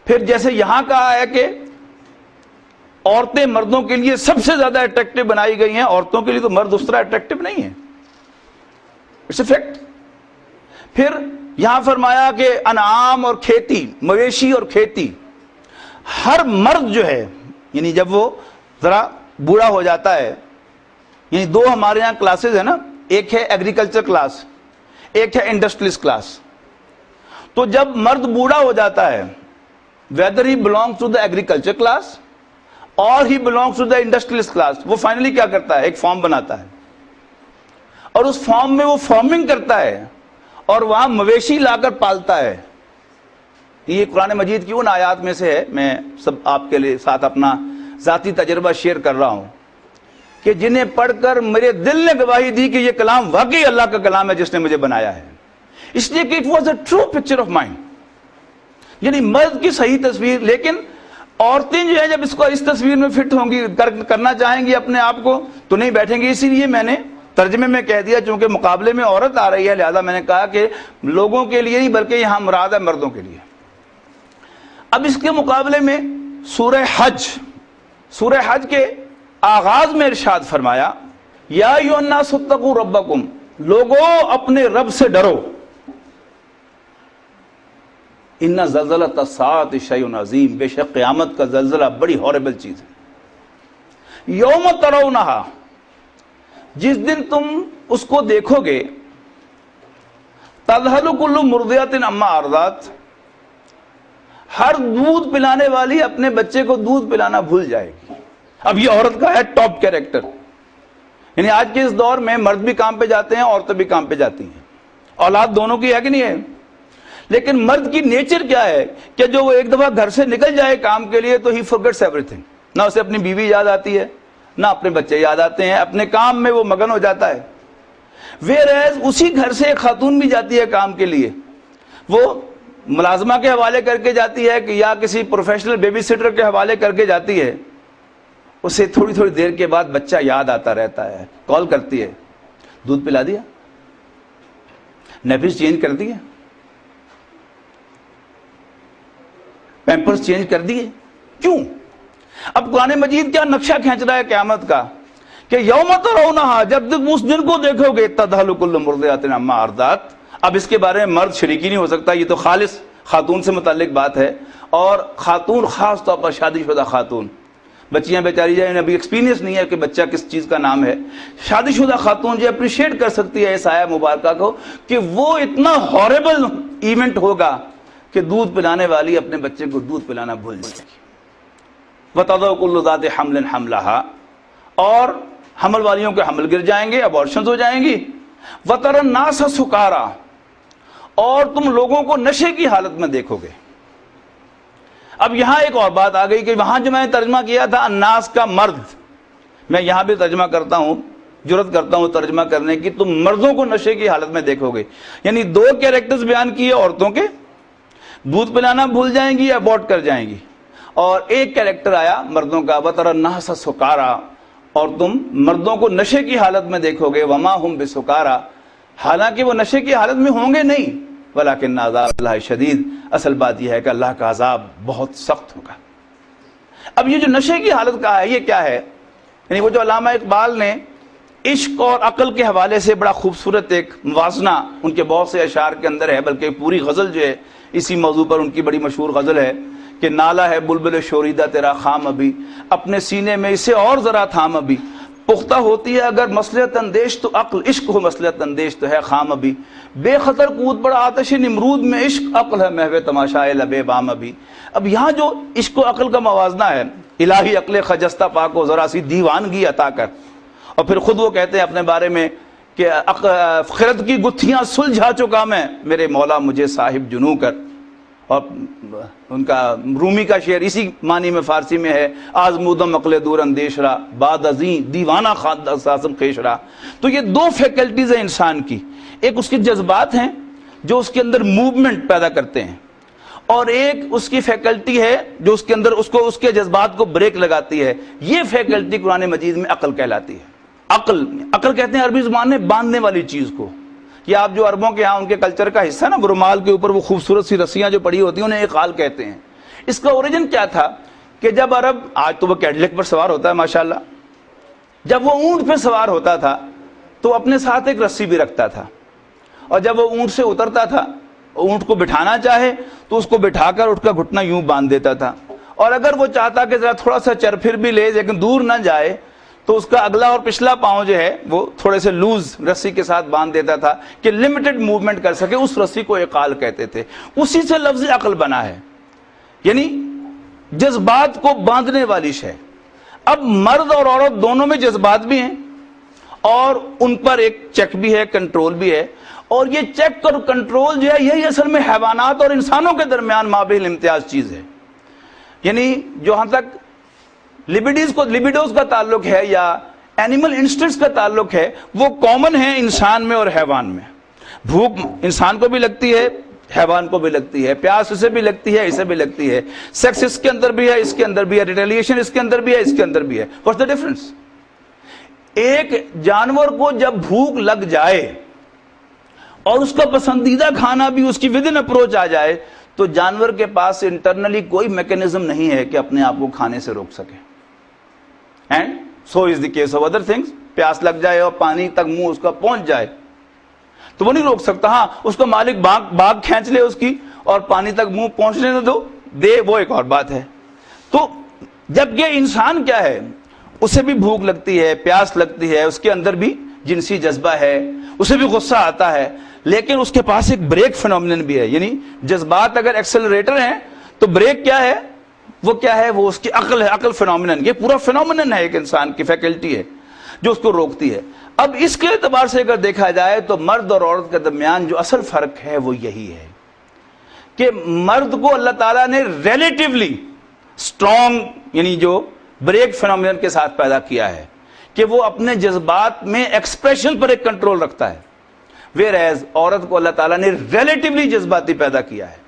پھر جیسے یہاں کہا ہے کہ عورتیں مردوں کے لیے سب سے زیادہ اٹریکٹیو بنائی گئی ہیں, عورتوں کے لیے تو مرد اس طرح اٹریکٹیو نہیں ہے, اٹس اے فیکٹ. پھر یہاں فرمایا کہ انعام اور کھیتی, مویشی اور کھیتی. ہر مرد جو ہے, یعنی جب وہ ذرا بوڑھا ہو جاتا ہے, یعنی 2 ہمارے یہاں کلاسز ہیں نا, ایک ہے ایگریکلچر کلاس, ایک ہے انڈسٹریلسٹ کلاس. تو جب مرد بوڑھا ہو جاتا ہے, whether he belongs to the agriculture class or he belongs to the industrialist class, وہ فائنلی کیا کرتا ہے؟ ایک فارم بناتا ہے, اور اس فارم میں وہ فارمنگ کرتا ہے اور وہاں مویشی لا کر پالتا ہے. یہ قرآن مجید کی ان آیات میں سے ہے, میں سب آپ کے لیے ساتھ اپنا ذاتی تجربہ شیئر کر رہا ہوں کہ جنہیں پڑھ کر میرے دل نے گواہی دی کہ یہ کلام واقعی اللہ کا کلام ہے جس نے مجھے بنایا ہے, اس لیے کہ it was a true picture of mind. یعنی مرد کی صحیح تصویر. لیکن عورتیں جو ہے جب اس کو اس تصویر میں فٹ ہوں گی, کرنا چاہیں گی اپنے آپ کو, تو نہیں بیٹھیں گی. اسی لیے میں نے ترجمے میں کہہ دیا, چونکہ مقابلے میں عورت آ رہی ہے, لہذا میں نے کہا کہ لوگوں کے لیے نہیں بلکہ یہاں مراد ہے مردوں کے لیے. اب اس کے مقابلے میں سورہ حج کے آغاز میں ارشاد فرمایا یا ایھا الناس اتقوا ربکم, لوگوں اپنے رب سے ڈرو. ان زلزلۃ الساعۃ شیء عظیم, بے شک قیامت کا زلزلہ بڑی ہاربل چیز ہے. یوم ترونھا, جس دن تم اس کو دیکھو گے, تذہل کل مرضعۃ عما ارضعت, ہر دودھ پلانے والی اپنے بچے کو دودھ پلانا بھول جائے گی. اب یہ عورت کا ہے ٹاپ کیریکٹر. یعنی آج کے اس دور میں مرد بھی کام پہ جاتے ہیں, عورتیں بھی کام پہ جاتی ہیں, اولاد دونوں کی ہے کہ نہیں ہے, لیکن مرد کی نیچر کیا ہے کہ جو وہ ایک دفعہ گھر سے نکل جائے کام کے لیے تو ہی forgets everything. نہ اسے اپنی بیوی یاد آتی ہے، نہ اپنے بچے یاد آتے ہیں، اپنے کام میں وہ مگن ہو جاتا ہے. whereas اسی گھر سے ایک خاتون بھی جاتی ہے کام کے لیے، وہ ملازمہ کے حوالے کر کے جاتی ہے کہ یا کسی پروفیشنل بیبی سٹر کے حوالے کر کے جاتی ہے، اسے تھوڑی تھوڑی دیر کے بعد بچہ یاد آتا رہتا ہے، کال کرتی ہے، دودھ پلا دیا، نیپز چینج کر دیے، پیمپرز چینج کر دیے. کیوں؟ اب قرآن مجید کیا نقشہ کھینچ رہا ہے قیامت کا کہ یوم ترونہا، جب تک اس دن کو دیکھو گے، تذہل کل مرضعۃ عما ارضعت. اب اس کے بارے میں مرد شریکی نہیں ہو سکتا، یہ تو خالص خاتون سے متعلق بات ہے. اور خاتون خاص طور پر شادی شدہ خاتون، بچیاں بیچاری جائیں ابھی ایکسپیرینس نہیں ہے کہ بچہ کس چیز کا نام ہے، شادی شدہ خاتون جو اپریشیٹ کر سکتی ہے اس آیہ مبارکہ کو کہ وہ اتنا ہاربل ایونٹ ہوگا کہ دودھ پلانے والی اپنے بچے کو دودھ پلانا بھول جائے گی. وَتَضَعُ كُلُّ ذَاتِ حَمْلٍ حَمْلَهَا، اور حمل والیوں کے حمل گر جائیں گے، ابارشنز ہو جائیں گی. وَتَرَى النَّاسَ سُكَارَىٰ، اور تم لوگوں کو نشے کی حالت میں دیکھو گے. اب یہاں ایک اور بات آ گئی کہ وہاں جو میں نے ترجمہ کیا تھا الناس کا مرد، میں یہاں بھی ترجمہ کرتا ہوں، جرات کرتا ہوں ترجمہ کرنے کی، تم مردوں کو نشے کی حالت میں دیکھو گے. یعنی دو کیریکٹرز بیان کیے عورتوں کے، دودھ پلانا بھول جائیں گی، ابورٹ کر جائیں گی. اور ایک کیریکٹر آیا مردوں کا، وَتَرَى النَّاسَ سُكَارَىٰ، اور تم مردوں کو نشے کی حالت میں دیکھو گے. وَمَا هُمْ بِسُكَارَىٰ، حالانکہ وہ نشے کی حالت میں ہوں گے نہیں. وَلَكِنَّ عَذَابَ اللَّهِ شَدِيدٌ، اصل بات یہ ہے کہ اللہ کا عذاب بہت سخت ہوگا. اب یہ جو نشے کی حالت کا ہے یہ کیا ہے؟ یعنی وہ جو علامہ اقبال نے عشق اور عقل کے حوالے سے بڑا خوبصورت ایک موازنہ ان کے بہت سے اشعار کے اندر ہے، بلکہ پوری غزل جو ہے اسی موضوع پر ان کی بڑی مشہور غزل ہے کہ نالا ہے بلبل شوریدہ تیرا خام ابھی، اپنے سینے میں اسے اور ذرا تھام ابھی، پختہ ہوتی ہے اگر مصلحت اندیش تو عقل، عشق ہو مصلحت اندیش تو ہے خام ابھی، بے خطر کود پڑا آتش نمرود میں عشق، عقل ہے محو تماشائے لبے بام ابھی. اب یہاں جو عشق و عقل کا موازنہ ہے، الہی عقل خجستہ پاک و ذرا سی دیوانگی عطا کر. اور پھر خود وہ کہتے ہیں اپنے بارے میں کہ خرد کی گتھیاں سلجھا چکا میں، میرے مولا مجھے صاحب جنوں کر. اور ان کا رومی کا شعر اسی معنی میں فارسی میں ہے، آزمودم عقل دور اندیش را، بعد ازیں دیوانہ خاد سازم خیش را. تو یہ دو فیکلٹیز ہیں انسان کی، ایک اس کے جذبات ہیں جو اس کے اندر موومنٹ پیدا کرتے ہیں، اور ایک اس کی فیکلٹی ہے جو اس کے اندر اس کے جذبات کو بریک لگاتی ہے. یہ فیکلٹی قرآن مجید میں عقل کہلاتی ہے. عقل کہتے ہیں عربی زبان میں باندھنے والی چیز کو. یہ آپ جو عربوں کے ہاں ان کے کلچر کا حصہ نا، رومال کے اوپر وہ خوبصورت سی رسیاں جو پڑی ہوتی ہیں انہیں اقال کہتے ہیں. اس کا اوریجن کیا تھا کہ جب عرب، آج تو وہ کیڈلک پر سوار ہوتا ہے ماشاءاللہ، جب وہ اونٹ پہ سوار ہوتا تھا تو اپنے ساتھ ایک رسی بھی رکھتا تھا، اور جب وہ اونٹ سے اترتا تھا، اونٹ کو بٹھانا چاہے تو اس کو بٹھا کر اٹھ کا گھٹنا یوں باندھ دیتا تھا، اور اگر وہ چاہتا کہ ذرا تھوڑا سا چر پھر بھی لے لیکن دور نہ جائے تو اس کا اگلا اور پچھلا پاؤں جو ہے وہ تھوڑے سے لوز رسی کے ساتھ باندھ دیتا تھا کہ لمیٹڈ موومنٹ کر سکے. اس رسی کو اقال کہتے تھے. اسی سے لفظ عقل بنا ہے، یعنی جذبات کو باندھنے والی شے. اب مرد اور عورت دونوں میں جذبات بھی ہیں اور ان پر ایک چیک بھی ہے، کنٹرول بھی ہے. اور یہ چیک اور کنٹرول جو ہے یہی اصل میں حیوانات اور انسانوں کے درمیان مابین امتیاز چیز ہے. یعنی جہاں تک لیبیڈوز کا تعلق ہے یا اینیمل انسٹنکٹس کا تعلق ہے، وہ کامن ہے انسان میں اور حیوان میں. بھوک انسان کو بھی لگتی ہے، حیوان کو بھی لگتی ہے، پیاس اسے بھی لگتی ہے، اسے بھی لگتی ہے، سیکس اس کے اندر بھی ہے، اس کے اندر بھی ہے، ریٹیلیشن اس کے اندر بھی ہے، اس کے اندر بھی ہے. What's the difference? ایک جانور کو جب بھوک لگ جائے اور اس کا پسندیدہ کھانا بھی اس کی ودن اپروچ آ جائے تو جانور کے پاس انٹرنلی کوئی میکینزم نہیں ہے کہ اپنے آپ کو کھانے سے روک سکے. And so is the case of other things. پیاس لگ جائے اور پانی تک منہ اس کا پہنچ جائے تو وہ نہیں روک سکتا. ہاں اس کو مالک باغ کھینچ لے اس کی اور پانی تک منہ پہنچنے نہ دے، وہ ایک اور بات ہے. تو جب یہ انسان کیا ہے، اسے بھی بھوک لگتی ہے، پیاس لگتی ہے، اس کے اندر بھی جنسی جذبہ ہے، اسے بھی غصہ آتا ہے، لیکن اس کے پاس ایک بریک فینومینن بھی ہے. یعنی جذبات اگر ایکسلریٹر ہیں تو بریک کیا ہے، وہ کیا ہے، وہ اس کی عقل ہے، عقل فینومینن. یہ پورا فینومینن ہے، ایک انسان کی فیکلٹی ہے جو اس کو روکتی ہے. اب اس کے اعتبار سے اگر دیکھا جائے تو مرد اور عورت کے درمیان جو اصل فرق ہے وہ یہی ہے کہ مرد کو اللہ تعالیٰ نے ریلیٹیولی اسٹرانگ یعنی جو بریک فینومینن کے ساتھ پیدا کیا ہے کہ وہ اپنے جذبات میں ایکسپریشن پر ایک کنٹرول رکھتا ہے، ویئر ایز عورت کو اللہ تعالیٰ نے ریلیٹیولی جذباتی پیدا کیا ہے۔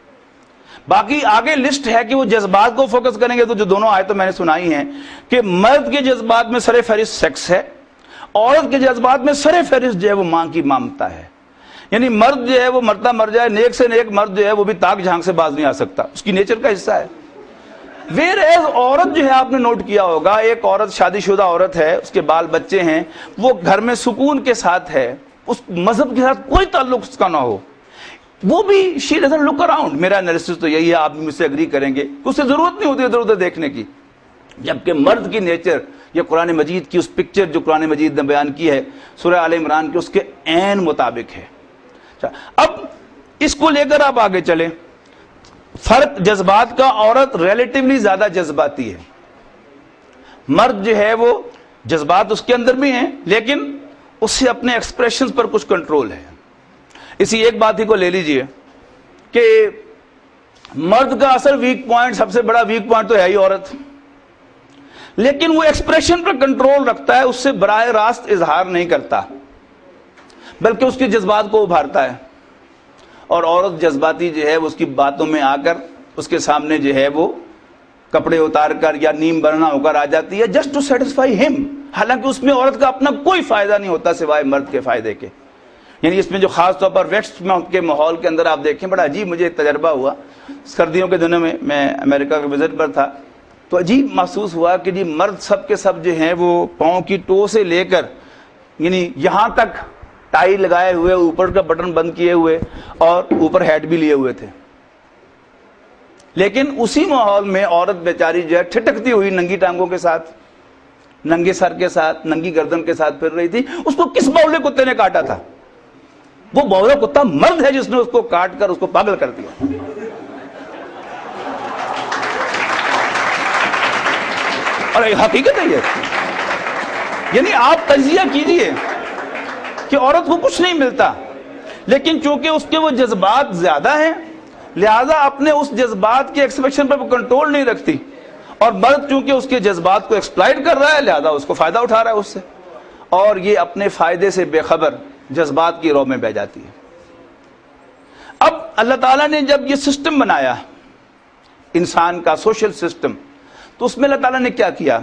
باقی آگے لسٹ ہے کہ وہ جذبات کو فوکس کریں گے تو جو دونوں آیتیں میں نے سنائی ہیں کہ مرد کے جذبات میں سر فہرست سیکس ہے، عورت کے جذبات میں سر فہرست جو ہے وہ ماں کی ممتا ہے۔ یعنی مرد جو ہے وہ مرتا مر جائے، نیک سے نیک مرد جو ہے وہ بھی تاک جھانک سے باز نہیں آ سکتا، اس کی نیچر کا حصہ ہے۔ ویئر ایز عورت جو ہے آپ نے نوٹ کیا ہوگا، ایک عورت شادی شدہ عورت ہے، اس کے بال بچے ہیں، وہ گھر میں سکون کے ساتھ ہے، اس مذہب کے ساتھ کوئی تعلق اس کا نہ ہو، وہ بھی شی ڈزنٹ لک اراؤنڈ۔ میرا انالیسس تو یہی ہے، آپ بھی مجھ سے اگری کریں گے، اس سے ضرورت نہیں ہوتی ادھر ادھر دیکھنے کی، جبکہ مرد کی نیچر یہ قرآن مجید کی اس پکچر جو قرآن مجید نے بیان کی ہے سورہ آل عمران کے، اس کے عین مطابق ہے۔ اب اس کو لے کر آپ آگے چلیں، فرق جذبات کا، عورت ریلیٹیولی زیادہ جذباتی ہے، مرد جو ہے وہ جذبات اس کے اندر بھی ہیں لیکن اس سے اپنے ایکسپریشنز پر کچھ کنٹرول ہے۔ اسی ایک بات ہی کو لے لیجئے کہ مرد کا اصل ویک پوائنٹ، سب سے بڑا ویک پوائنٹ تو ہے ہی عورت، لیکن وہ ایکسپریشن پر کنٹرول رکھتا ہے، اس سے براہ راست اظہار نہیں کرتا بلکہ اس کے جذبات کو ابھارتا ہے، اور عورت جذباتی جو ہے وہ اس کی باتوں میں آ کر اس کے سامنے جو ہے وہ کپڑے اتار کر یا نیم برہنہ ہو کر آ جاتی ہے جسٹ ٹو سیٹسفائی ہم، حالانکہ اس میں عورت کا اپنا کوئی فائدہ نہیں ہوتا سوائے مرد کے فائدے کے۔ یعنی اس میں جو خاص طور پر ویسٹ کے ماحول کے اندر آپ دیکھیں، بڑا عجیب مجھے تجربہ ہوا، سردیوں کے دنوں میں امریکہ کے وزٹ پر تھا، تو عجیب محسوس ہوا کہ جی مرد سب کے سب جو ہیں وہ پاؤں کی ٹو سے لے کر یعنی یہاں تک ٹائی لگائے ہوئے، اوپر کا بٹن بند کیے ہوئے اور اوپر ہیٹ بھی لیے ہوئے تھے، لیکن اسی ماحول میں عورت بیچاری جو ہے ٹھٹکتی ہوئی ننگی ٹانگوں کے ساتھ، ننگے سر کے ساتھ، ننگی گردن کے ساتھ پھر رہی تھی۔ اس کو کس بولے کتے نے کاٹا تھا؟ وہ بولا کتا مرد ہے جس نے اس کو کاٹ کر اس کو پاگل کر دیا۔ اور یہ حقیقت ہے یہ، یعنی آپ تجزیہ کیجئے کہ عورت کو کچھ نہیں ملتا، لیکن چونکہ اس کے وہ جذبات زیادہ ہیں لہذا اپنے اس جذبات کے ایکسپریشن پر وہ کنٹرول نہیں رکھتی، اور مرد چونکہ اس کے جذبات کو ایکسپلائٹ کر رہا ہے لہذا اس کو فائدہ اٹھا رہا ہے اس سے، اور یہ اپنے فائدے سے بے خبر جذبات کی رو میں بہ جاتی ہے۔ اب اللہ تعالیٰ نے جب یہ سسٹم بنایا انسان کا سوشل سسٹم، تو اس میں اللہ تعالیٰ نے کیا کیا؟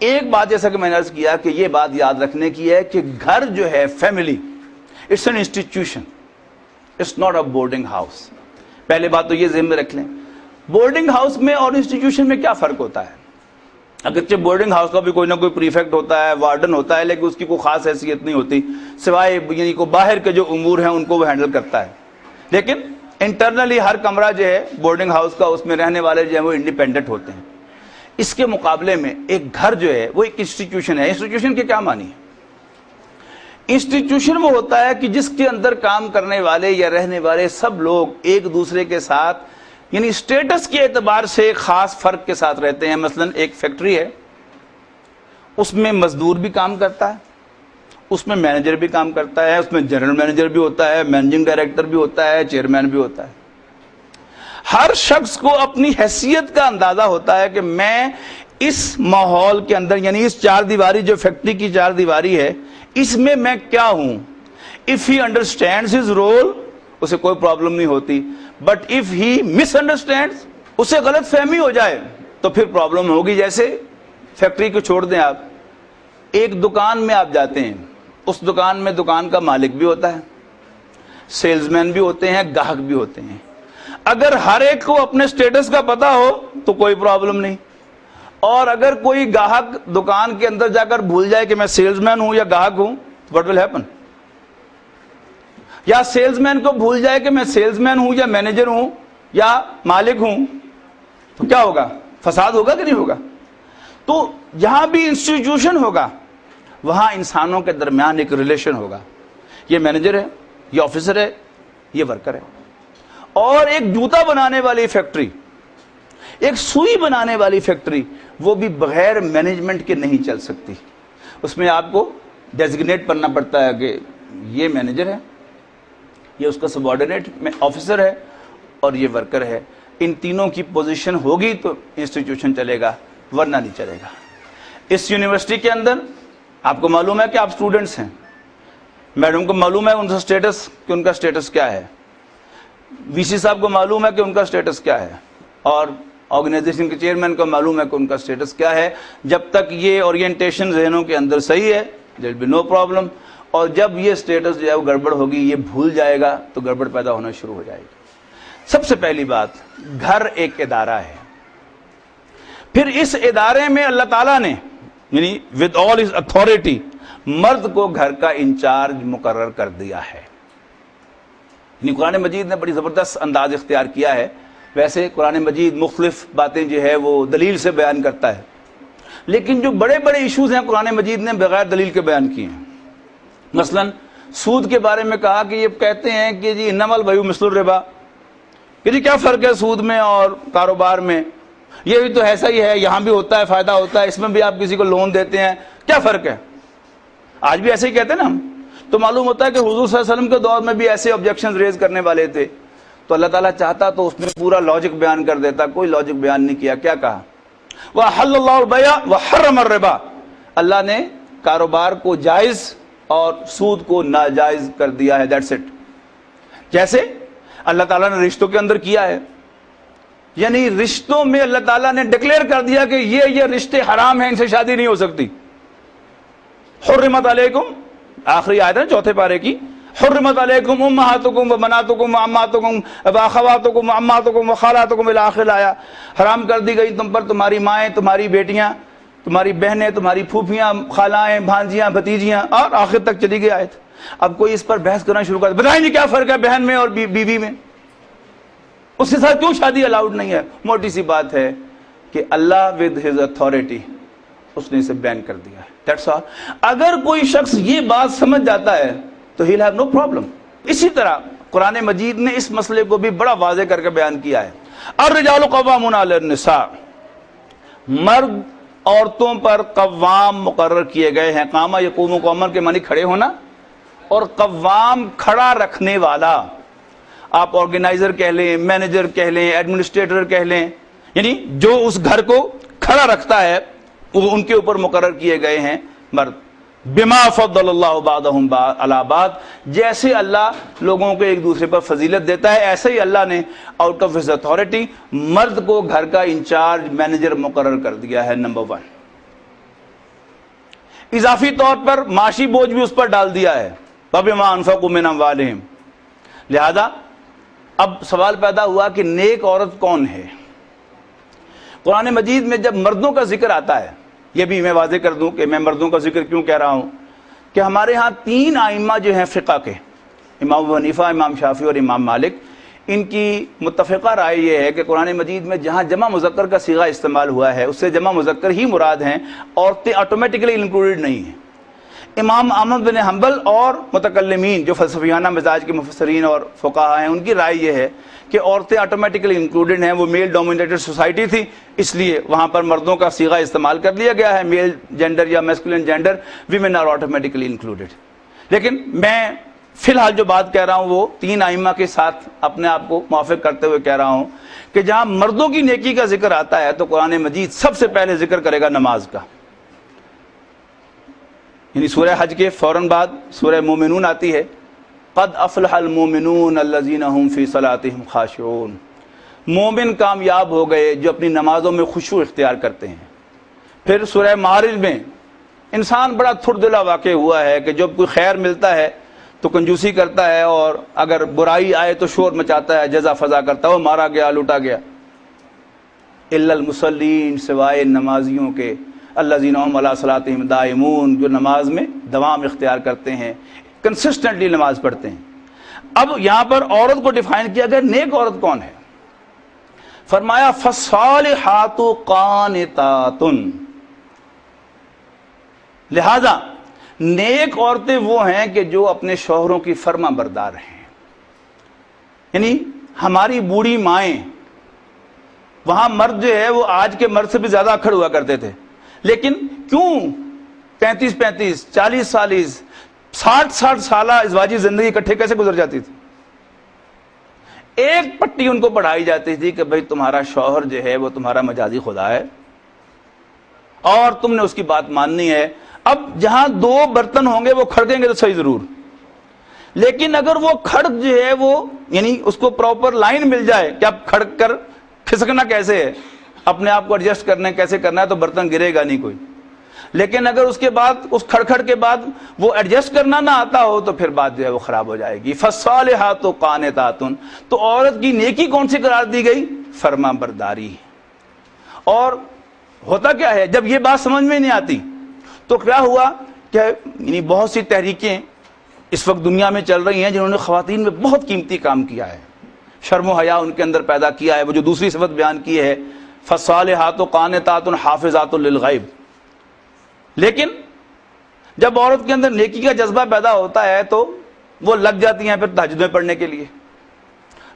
ایک بات جیسا کہ میں نے عرض کیا کہ یہ بات یاد رکھنے کی ہے کہ گھر جو ہے family, it's an institution, it's not a boarding house. پہلے بات تو یہ ذہن میں رکھ لیں، بورڈنگ ہاؤس میں اور انسٹیٹیوشن میں کیا فرق ہوتا ہے؟ اگرچہ بورڈنگ ہاؤس کا بھی کوئی نہ کوئی پریفیکٹ ہوتا ہے، وارڈن ہوتا ہے، لیکن اس کی کوئی خاص حیثیت نہیں ہوتی سوائے یعنی کو باہر کے جو امور ہیں ان کو وہ ہینڈل کرتا ہے، لیکن انٹرنلی ہر کمرہ جو ہے بورڈنگ ہاؤس کا اس میں رہنے والے جو ہیں وہ انڈیپینڈنٹ ہوتے ہیں۔ اس کے مقابلے میں ایک گھر جو ہے وہ ایک انسٹیٹیوشن ہے۔ انسٹیٹیوشن کے کیا معنی ہے؟ انسٹیٹیوشن وہ ہوتا ہے کہ جس کے اندر کام کرنے والے یا رہنے والے سب لوگ ایک دوسرے کے ساتھ یعنی اسٹیٹس کے اعتبار سے خاص فرق کے ساتھ رہتے ہیں۔ مثلا ایک فیکٹری ہے، اس میں مزدور بھی کام کرتا ہے، اس میں مینیجر بھی کام کرتا ہے، اس میں جنرل مینیجر بھی ہوتا ہے، مینیجنگ ڈائریکٹر بھی ہوتا ہے، چیئرمین بھی ہوتا ہے۔ ہر شخص کو اپنی حیثیت کا اندازہ ہوتا ہے کہ میں اس ماحول کے اندر یعنی اس چار دیواری جو فیکٹری کی چار دیواری ہے اس میں کیا ہوں۔ if he understands his role اسے کوئی پرابلم نہیں ہوتی، بٹ if he misunderstands اسے غلط فہمی ہو جائے تو پھر پرابلم ہوگی۔ جیسے فیکٹری کو چھوڑ دیں، آپ ایک دکان میں آپ جاتے ہیں، اس دکان میں دکان کا مالک بھی ہوتا ہے، سیلز مین بھی ہوتے ہیں، گاہک بھی ہوتے ہیں۔ اگر ہر ایک کو اپنے سٹیٹس کا پتا ہو تو کوئی پرابلم نہیں، اور اگر کوئی گاہک دکان کے اندر جا کر بھول جائے کہ میں سیلز مین ہوں یا گاہک ہوں، what will happen؟ یا سیلز مین کو بھول جائے کہ میں سیلز مین ہوں یا مینیجر ہوں یا مالک ہوں تو کیا ہوگا؟ فساد ہوگا کہ نہیں ہوگا؟ تو جہاں بھی انسٹیٹیوشن ہوگا وہاں انسانوں کے درمیان ایک ریلیشن ہوگا، یہ مینیجر ہے، یہ آفیسر ہے، یہ ورکر ہے۔ اور ایک جوتا بنانے والی فیکٹری، ایک سوئی بنانے والی فیکٹری، وہ بھی بغیر مینجمنٹ کے نہیں چل سکتی۔ اس میں آپ کو ڈیزگنیٹ کرنا پڑتا ہے کہ یہ مینیجر ہے، یہ اس کا سبارڈینیٹ آفیسر ہے، اور یہ ورکر ہے. ان تینوں کی پوزیشن ہوگی تو انسٹیٹیوشن چلے گا, ورنہ نہیں چلے گا. اس یونیورسٹی کے اندر آپ کو معلوم ہے کہ آپ اسٹوڈنٹس ہیں, میڈم کو معلوم ہے ان کا سٹیٹس کہ ان کا سٹیٹس کیا ہے, وی سی صاحب کو معلوم ہے کہ ان کا سٹیٹس کیا ہے, اور آرگنائزیشن کے چیئرمین کو معلوم ہے کہ ان کا سٹیٹس کیا ہے. جب تک یہ اورینٹیشن ذہنوں کے اندر صحیح ہے دیر ول بی نو پرابلم, اور جب یہ سٹیٹس جو ہے وہ گڑبڑ ہوگی, یہ بھول جائے گا تو گڑبڑ پیدا ہونا شروع ہو جائے گی. سب سے پہلی بات, گھر ایک ادارہ ہے. پھر اس ادارے میں اللہ تعالیٰ نے یعنی ود آل ہز اتھارٹی مرد کو گھر کا انچارج مقرر کر دیا ہے. یعنی قرآن مجید نے بڑی زبردست انداز اختیار کیا ہے. ویسے قرآن مجید مختلف باتیں جو ہے وہ دلیل سے بیان کرتا ہے, لیکن جو بڑے بڑے ایشوز ہیں قرآن مجید نے بغیر دلیل کے بیان کیے ہیں. مثلا سود کے بارے میں کہا کہ یہ کہتے ہیں کہ جی انما البیع مثل الربا, کہ جی کیا فرق ہے سود میں اور کاروبار میں, یہ بھی تو ایسا ہی ہے, یہاں بھی ہوتا ہے فائدہ ہوتا ہے, اس میں بھی آپ کسی کو لون دیتے ہیں, کیا فرق ہے. آج بھی ایسے ہی کہتے ہیں نا ہم. تو معلوم ہوتا ہے کہ حضور صلی اللہ علیہ وسلم کے دور میں بھی ایسے آبجیکشن ریز کرنے والے تھے. تو اللہ تعالیٰ چاہتا تو اس میں پورا لاجک بیان کر دیتا, کوئی لاجک بیان نہیں کیا. کیا کہا, وَأَحَلَّ اللَّهُ الْبَيْعَ وَحَرَّمَ الرِّبَا, اللہ نے کاروبار کو جائز اور سود کو ناجائز کر دیا ہے. That's it. جیسے اللہ تعالیٰ نے رشتوں کے اندر کیا ہے, یعنی رشتوں میں اللہ تعالیٰ نے ڈکلیئر کر دیا کہ یہ رشتے حرام ہیں, ان سے شادی نہیں ہو سکتی. حرمت علیکم, آخری آیت ہے چوتھے پارے کی, حرمت علیکم امہاتکم و بناتکم و عماتکم و اخواتکم و عماتکم و خالاتکم الی آخر آیا, حرام کر دی گئی تم پر تمہاری مائیں, تمہاری بیٹیاں, تمہاری بہنیں, تمہاری پھوپھیاں, خالائیں, بھانجیاں, بھتیجیاں, اور آخر تک چلی گئی آیت. اب کوئی اس پر بحث کرنا شروع کر, بتائیں جی کیا فرق ہے بہن میں اور بیوی میں, اس کے ساتھ کیوں شادی الاؤڈ نہیں ہے. موٹی سی بات ہے کہ اللہ ود ہز اتھارٹی اس نے اسے بین کر دیا ہے. That's all. اگر کوئی شخص یہ بات سمجھ جاتا ہے تو he'll have no problem. اسی طرح قرآن مجید نے اس مسئلے کو بھی بڑا واضح کر کے بیان کیا ہے. الرجال قوامون علی النساء, مرد عورتوں پر قوام مقرر کیے گئے ہیں. قامہ یقوم قوامن کے معنی کھڑے ہونا, اور قوام کھڑا رکھنے والا. آپ آرگنائزر کہہ لیں, مینیجر کہہ لیں, ایڈمنسٹریٹر کہہ لیں, یعنی جو اس گھر کو کھڑا رکھتا ہے وہ ان کے اوپر مقرر کیے گئے ہیں مرد. بما فضل اللہ بعضهم علی بعض, جیسے اللہ لوگوں کو ایک دوسرے پر فضیلت دیتا ہے ایسے ہی اللہ نے آؤٹ آف ہز اتھارٹی مرد کو گھر کا انچارج مینیجر مقرر کر دیا ہے. نمبر 1, اضافی طور پر معاشی بوجھ بھی اس پر ڈال دیا ہے. وَبِمَا أَنفَقُوا مِنْ أَمْوَالِهِمْ. لہذا اب سوال پیدا ہوا کہ نیک عورت کون ہے. قرآن مجید میں جب مردوں کا ذکر آتا ہے, یہ بھی میں واضح کر دوں کہ میں مردوں کا ذکر کیوں کہہ رہا ہوں, کہ ہمارے ہاں 3 ائمہ جو ہیں فقہ کے, امام ابو حنیفہ, امام شافعی اور امام مالک, ان کی متفقہ رائے یہ ہے کہ قرآن مجید میں جہاں جمع مذکر کا صیغہ استعمال ہوا ہے اس سے جمع مذکر ہی مراد ہیں, عورتیں آٹومیٹکلی انکلوڈڈ نہیں ہیں. امام احمد بن حنبل اور متکلمین جو فلسفیانہ مزاج کے مفسرین اور فقہاء ہیں ان کی رائے یہ ہے کہ عورتیں آٹومیٹکلی انکلوڈڈ ہیں. وہ میل ڈومینیٹڈ سوسائٹی تھی, اس لیے وہاں پر مردوں کا صیغہ استعمال کر لیا گیا ہے, میل جینڈر یا masculine gender, women are automatically included. لیکن میں فی الحال جو بات کہہ رہا ہوں وہ 3 ائمہ کے ساتھ اپنے آپ کو موافق کرتے ہوئے کہہ رہا ہوں کہ جہاں مردوں کی نیکی کا ذکر آتا ہے تو قرآن مجید سب سے پہلے ذکر کرے گا نماز کا. یعنی سورہ حج کے فوراً بعد سورہ مومنون آتی ہے, قد افلح المومنون الذین هم فی صلاتهم خاشعون. مومن کامیاب ہو گئے جو اپنی نمازوں میں خشوع اختیار کرتے ہیں. پھر سورہ معارج میں انسان بڑا تھردلا واقع ہوا ہے کہ جب کوئی خیر ملتا ہے تو کنجوسی کرتا ہے, اور اگر برائی آئے تو شور مچاتا ہے, جزا فضا کرتا ہے, وہ مارا گیا, لوٹا گیا. الا المصلین, سوائے نمازیوں کے, الذین هم علی صلاتهم دائمون, جو نماز میں دوام اختیار کرتے ہیں, کنسسٹنٹلی نماز پڑھتے ہیں. اب یہاں پر عورت کو ڈیفائن کیا گیا, نیک عورت کون ہے. فرمایا فالصالحات قانتات, لہذا نیک عورتیں وہ ہیں کہ جو اپنے شوہروں کی فرما بردار ہیں. یعنی ہماری بوڑھی مائیں, وہاں مرد جو ہے وہ آج کے مرد سے بھی زیادہ اکھڑ ہوا کرتے تھے, لیکن کیوں 35 40 60 سالہ ازواجی زندگی اکٹھے کیسے گزر جاتی تھی. ایک پٹی ان کو پڑھائی جاتی تھی کہ بھئی تمہارا شوہر جو ہے وہ تمہارا مجازی خدا ہے اور تم نے اس کی بات ماننی ہے. اب جہاں دو برتن ہوں گے وہ کھڑکیں گے تو صحیح ضرور, لیکن اگر وہ کھڑک جو ہے وہ یعنی اس کو پراپر لائن مل جائے کہ اب کھڑک کر کھسکنا کیسے ہے, اپنے آپ کو ایڈجسٹ کرنا ہے کیسے کرنا ہے, تو برتن گرے گا نہیں کوئی. لیکن اگر اس کے بعد اس کھڑکھڑ کے بعد وہ ایڈجسٹ کرنا نہ آتا ہو تو پھر بات جو ہے وہ خراب ہو جائے گی. فالصالحات قانتات, تو عورت کی نیکی کون سی قرار دی گئی؟ فرما برداری. اور ہوتا کیا ہے جب یہ بات سمجھ میں نہیں آتی تو کیا ہوا کہ یعنی بہت سی تحریکیں اس وقت دنیا میں چل رہی ہیں جنہوں نے خواتین میں بہت قیمتی کام کیا ہے, شرم و حیا ان کے اندر پیدا کیا ہے. وہ جو دوسری صفت بیان کی ہے فالصالحات قانتات حافظات للغیب, لیکن جب عورت کے اندر نیکی کا جذبہ پیدا ہوتا ہے تو وہ لگ جاتی ہیں پھر تہجد میں پڑھنے کے لیے,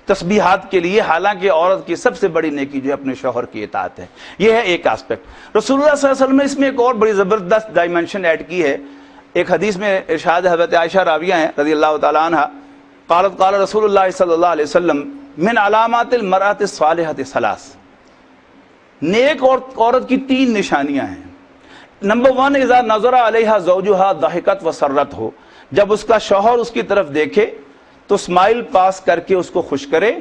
تسبیحات کے لیے, حالانکہ عورت کی سب سے بڑی نیکی جو ہے اپنے شوہر کی اطاعت ہے. یہ ہے ایک آسپیکٹ. رسول اللہ صلی اللہ علیہ وسلم نے اس میں ایک اور بڑی زبردست ڈائمنشن ایڈ کی ہے. ایک حدیث میں ارشاد حضرت عائشہ راویہ ہیں رضی اللہ تعالیٰ عنہ, قالت قال رسول اللہ صلی اللہ علیہ وسلم من علامات المرأة الصالحة ثلاث, نیک عورت کی 3 نشانیاں ہیں. نمبر 1, اذا نظر علیہا زوجہا ضحکت وسرت ہو, جب اس کا شوہر اس کی طرف دیکھے تو اسمائل پاس کر کے اس کو خوش کرے.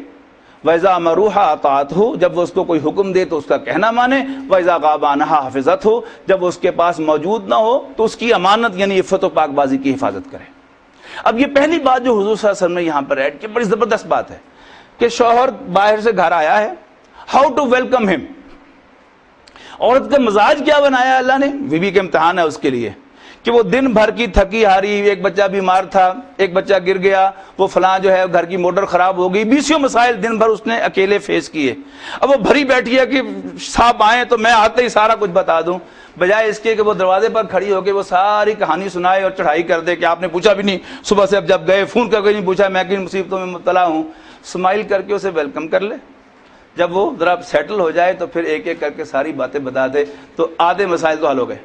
وَإِذَا أَمَرُوهَا أَطَاعَتْهُ, جب وہ اس کو کوئی حکم دے تو اس کا کہنا مانے. وَإِذَا غَابَ عَنْهَا حَفِظَتْهُ, جب وہ اس کے پاس موجود نہ ہو تو اس کی امانت یعنی عفت و پاک بازی کی حفاظت کرے. اب یہ پہلی بات جو حضور صلی اللہ علیہ وسلم نے یہاں پر ایڈ کی بڑی زبردست بات ہے کہ شوہر باہر سے گھر آیا ہے, ہاؤ ٹو ویلکم ہم. عورت کا مزاج کیا بنایا اللہ نے, بیوی کا امتحان ہے اس کے لیے کہ وہ دن بھر کی تھکی ہاری, ایک بچہ بیمار تھا, ایک بچہ گر گیا, وہ فلاں جو ہے گھر کی موٹر خراب ہو گئی, 20 مسائل دن بھر اس نے اکیلے فیس کیے. اب وہ بھری بیٹھی ہے کہ صاحب آئیں تو میں آتے ہی سارا کچھ بتا دوں, بجائے اس کے کہ وہ دروازے پر کھڑی ہو کے وہ ساری کہانی سنائے اور چڑھائی کر دے کہ آپ نے پوچھا بھی نہیں صبح سے, اب جب گئے فون کر کے نہیں پوچھا میں کن مصیبتوں میں مبتلا ہوں. اسمائل کر کے اسے ویلکم کر لے. جب وہ ذرا سیٹل ہو جائے تو پھر ایک ایک کر کے ساری باتیں بتا دے تو آدھے مسائل تو حل ہو گئے.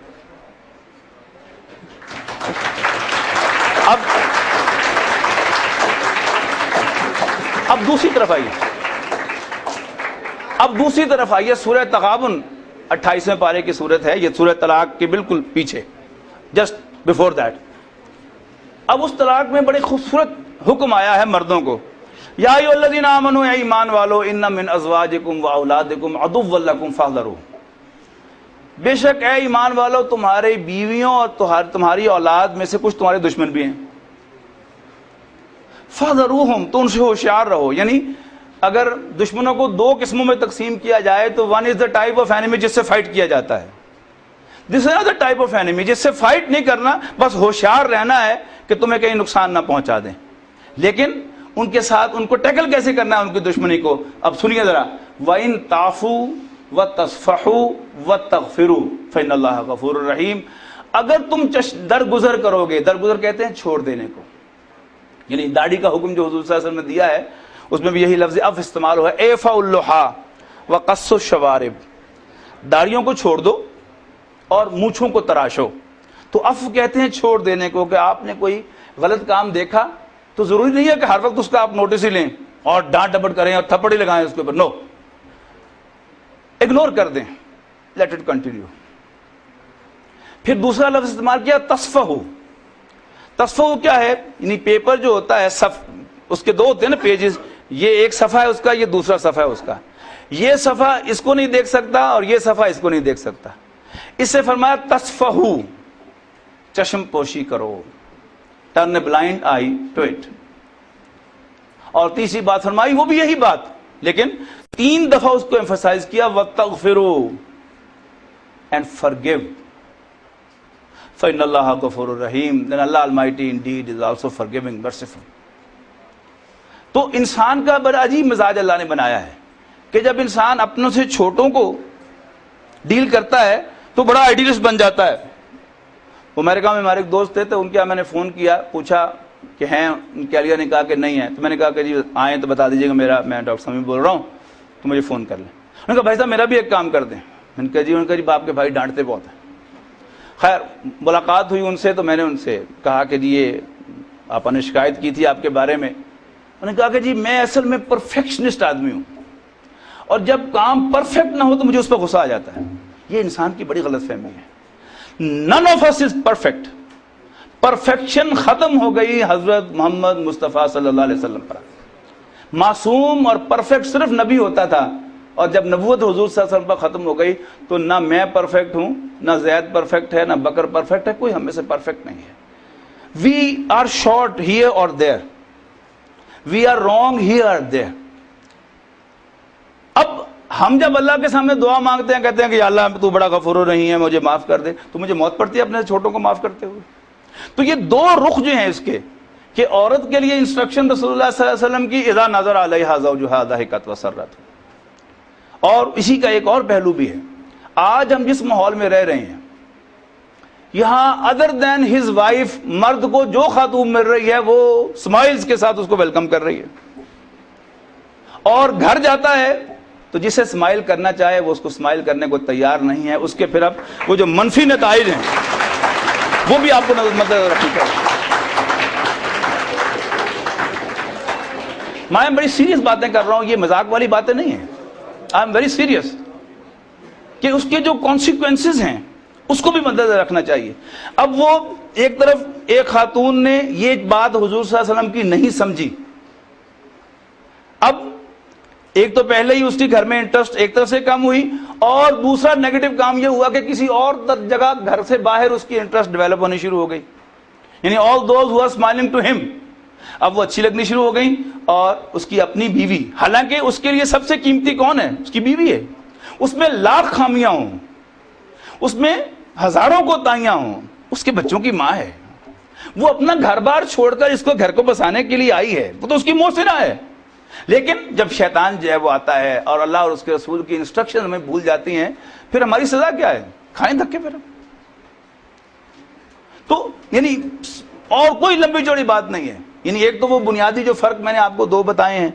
اب دوسری طرف آئیے, سورہ تغابن 28ویں پارے کی سورت ہے, یہ سورہ طلاق کے بالکل پیچھے, جسٹ بفور دیٹ. اب اس طلاق میں بڑے خوبصورت حکم آیا ہے مردوں کو, یا ایھا الذین آمنوا, اے ایمان والو, ان من ازواجکم و اولادکم عدو لکم فاحذروا, بے شک اے ایمان والو تمہاری بیویوں اور تمہاری اولاد میں سے کچھ تمہارے دشمن بھی ہیں. فاحذروہم, تو ان سے ہوشیار رہو. یعنی اگر دشمنوں کو 2 قسموں میں تقسیم کیا جائے تو one is the type of enemy جس سے فائٹ کیا جاتا ہے, دس از دا ٹائپ آف اینیمی جس سے فائٹ نہیں کرنا, بس ہوشیار رہنا ہے کہ تمہیں کہیں نقصان نہ پہنچا دیں. لیکن ان کے ساتھ ان کو ٹیکل کیسے کرنا ہے ان کی دشمنی کو, اب سنیے ذرا. وَإِن تَعْفُوا وَتَصْفَحُوا وَتَغْفِرُوا فَإِنَّ اللَّهَ غَفُورٌ رَحِيمٌ, اگر تم درگزر کرو گے, درگزر کہتے ہیں چھوڑ دینے کو, یعنی داڑھی کا حکم جو حضور صلی اللہ علیہ وسلم نے دیا ہے اس میں بھی یہی لفظ اف استعمال ہوا ہے, اعفوا اللحا وقص الشوارب, داڑھیوں کو چھوڑ دو اور مونچھوں کو تراشو. تو اف کہتے ہیں چھوڑ دینے کو, کہ آپ نے کوئی غلط کام دیکھا تو ضروری نہیں ہے کہ ہر وقت اس کا آپ نوٹس ہی لیں اور ڈانٹ ڈپٹ کریں اور تھپڑ ہی لگائیں اس کے اوپر, نو, اگنور کر دیں, لیٹ اٹ کنٹینیو. پھر دوسرا لفظ استعمال کیا تصفحو. تصفحو کیا ہے, یعنی پیپر جو ہوتا ہے اس کے 2 ہوتے ہیں نا پیجز, یہ ایک صفحہ ہے اس کا, یہ دوسرا صفحہ ہے اس کا. یہ صفحہ اس کو نہیں دیکھ سکتا اور یہ صفحہ اس کو نہیں دیکھ سکتا, اس سے فرمایا تصفحو, چشم پوشی کرو, turn blind eye to it. اور تیسری بات فرمائی وہ بھی یہی بات, لیکن 3 دفعہ اس کو ایمفسائز کیا, وَتَغْفِرُوا and forgive فَإِنَّ اللَّهَ غَفُورٌ رَحِيمٌ, then Allah Almighty indeed is also forgiving, merciful. تو انسان کا بڑا عجیب مزاج اللہ نے بنایا ہے کہ جب انسان اپنوں سے چھوٹوں کو ڈیل کرتا ہے تو بڑا آئیڈیلسٹ بن جاتا ہے. امریکہ میں ہمارے ایک دوست تھے تو ان کے میں نے فون کیا, پوچھا کہ ہیں, ان کے علیہ نے کہا کہ نہیں ہے, تو میں نے کہا کہ جی آئیں تو بتا دیجیے گا, میں ڈاکٹر سمیع بول رہا ہوں, تو مجھے فون کر لیں. انہوں نے کہا بھائی صاحب میرا بھی ایک کام کر دیں. میں نے کہا جی. انہوں نے کہا جی آپ کے بھائی ڈانٹتے بہت ہیں. خیر ملاقات ہوئی ان سے تو میں نے ان سے کہا کہ جی یہ آپ نے شکایت کی تھی آپ کے بارے میں, انہوں نے کہا کہ جی میں اصل میں پرفیکشنسٹ آدمی ہوں، اور جب کام پرفیکٹ نہ ہو تو مجھے اس پہ غصہ آ جاتا ہے۔ یہ انسان کی بڑی غلط فہمی ہے۔ None of us is perfect, perfection ختم ہو گئی حضرت محمد مصطفیٰ صلی اللہ علیہ وسلم پر۔ معصوم اور پرفیکٹ صرف نبی ہوتا تھا، اور جب نبوت حضور صلی اللہ علیہ وسلم پر ختم ہو گئی تو نہ میں پرفیکٹ ہوں، نہ زید پرفیکٹ ہے، نہ بکر پرفیکٹ ہے، کوئی ہم میں سے پرفیکٹ نہیں ہے۔ وی آر شارٹ ہیئر اور دیر، وی آر رانگ ہیئر اور دیر۔ اب ہم جب اللہ کے سامنے دعا مانگتے ہیں، کہتے ہیں کہ یا اللہ تو بڑا غفور الرحیم ہے، مجھے معاف کر دے، تو مجھے موت پڑتی ہے اپنے چھوٹوں کو معاف کرتے ہوئے۔ تو یہ دو رخ جو ہیں اس کے، کہ عورت کے لیے انسٹرکشن رسول اللہ صلی اللہ علیہ وسلم کی اذا نظر علیہا زوجہا ضحکت وسرت، اور اسی کا ایک اور پہلو بھی ہے۔ آج ہم جس ماحول میں رہ رہے ہیں، یہاں ادر دین ہز وائف، مرد کو جو خاتون مل رہی ہے وہ سمائلز کے ساتھ اس کو ویلکم کر رہی ہے، اور گھر جاتا ہے تو جسے سمائل کرنا چاہے وہ اس کو سمائل کرنے کو تیار نہیں ہے۔ اس کے پھر اب وہ جو منفی نتائج ہیں وہ بھی آپ کو مد نظر رکھنی چاہیے۔ میں بڑی سیریس باتیں کر رہا ہوں، یہ مذاق والی باتیں نہیں ہیں، آئی ایم ویری سیریس، کہ اس کے جو کانسیکوینسز ہیں اس کو بھی مد نظر رکھنا چاہیے۔ اب وہ ایک طرف ایک خاتون نے یہ بات حضور صلی اللہ علیہ وسلم کی نہیں سمجھی، اب ایک تو پہلے ہی اس کی گھر میں انٹرسٹ ایک طرف سے کم ہوئی، اور دوسرا نیگیٹو کام یہ ہوا کہ کسی اور جگہ گھر سے باہر اس کی انٹرسٹ ڈیولپ ہونی شروع ہو گئی، یعنی all those who are smiling to him، اب وہ اچھی لگنی شروع ہو گئی، اور اس کی اپنی بیوی، حالانکہ اس کے لیے سب سے قیمتی کون ہے؟ اس کی بیوی ہے، اس میں لاکھ خامیاں ہوں، اس میں ہزاروں کوتاہیاں ہوں، اس کے بچوں کی ماں ہے، وہ اپنا گھر بار چھوڑ کر اس کو گھر کو بسانے کے لیے آئی ہے، وہ تو اس کی موسرہ ہے۔ لیکن جب شیطان جو ہے وہ آتا ہے اور اللہ اور اس کے رسول کی انسٹرکشن ہمیں بھول جاتی ہیں، پھر ہماری سزا کیا ہے؟ کھائیں دھکے پھر۔ تو یعنی اور کوئی لمبی چوڑی بات نہیں ہے، یعنی ایک تو وہ بنیادی جو فرق میں نے آپ کو دو بتائے ہیں،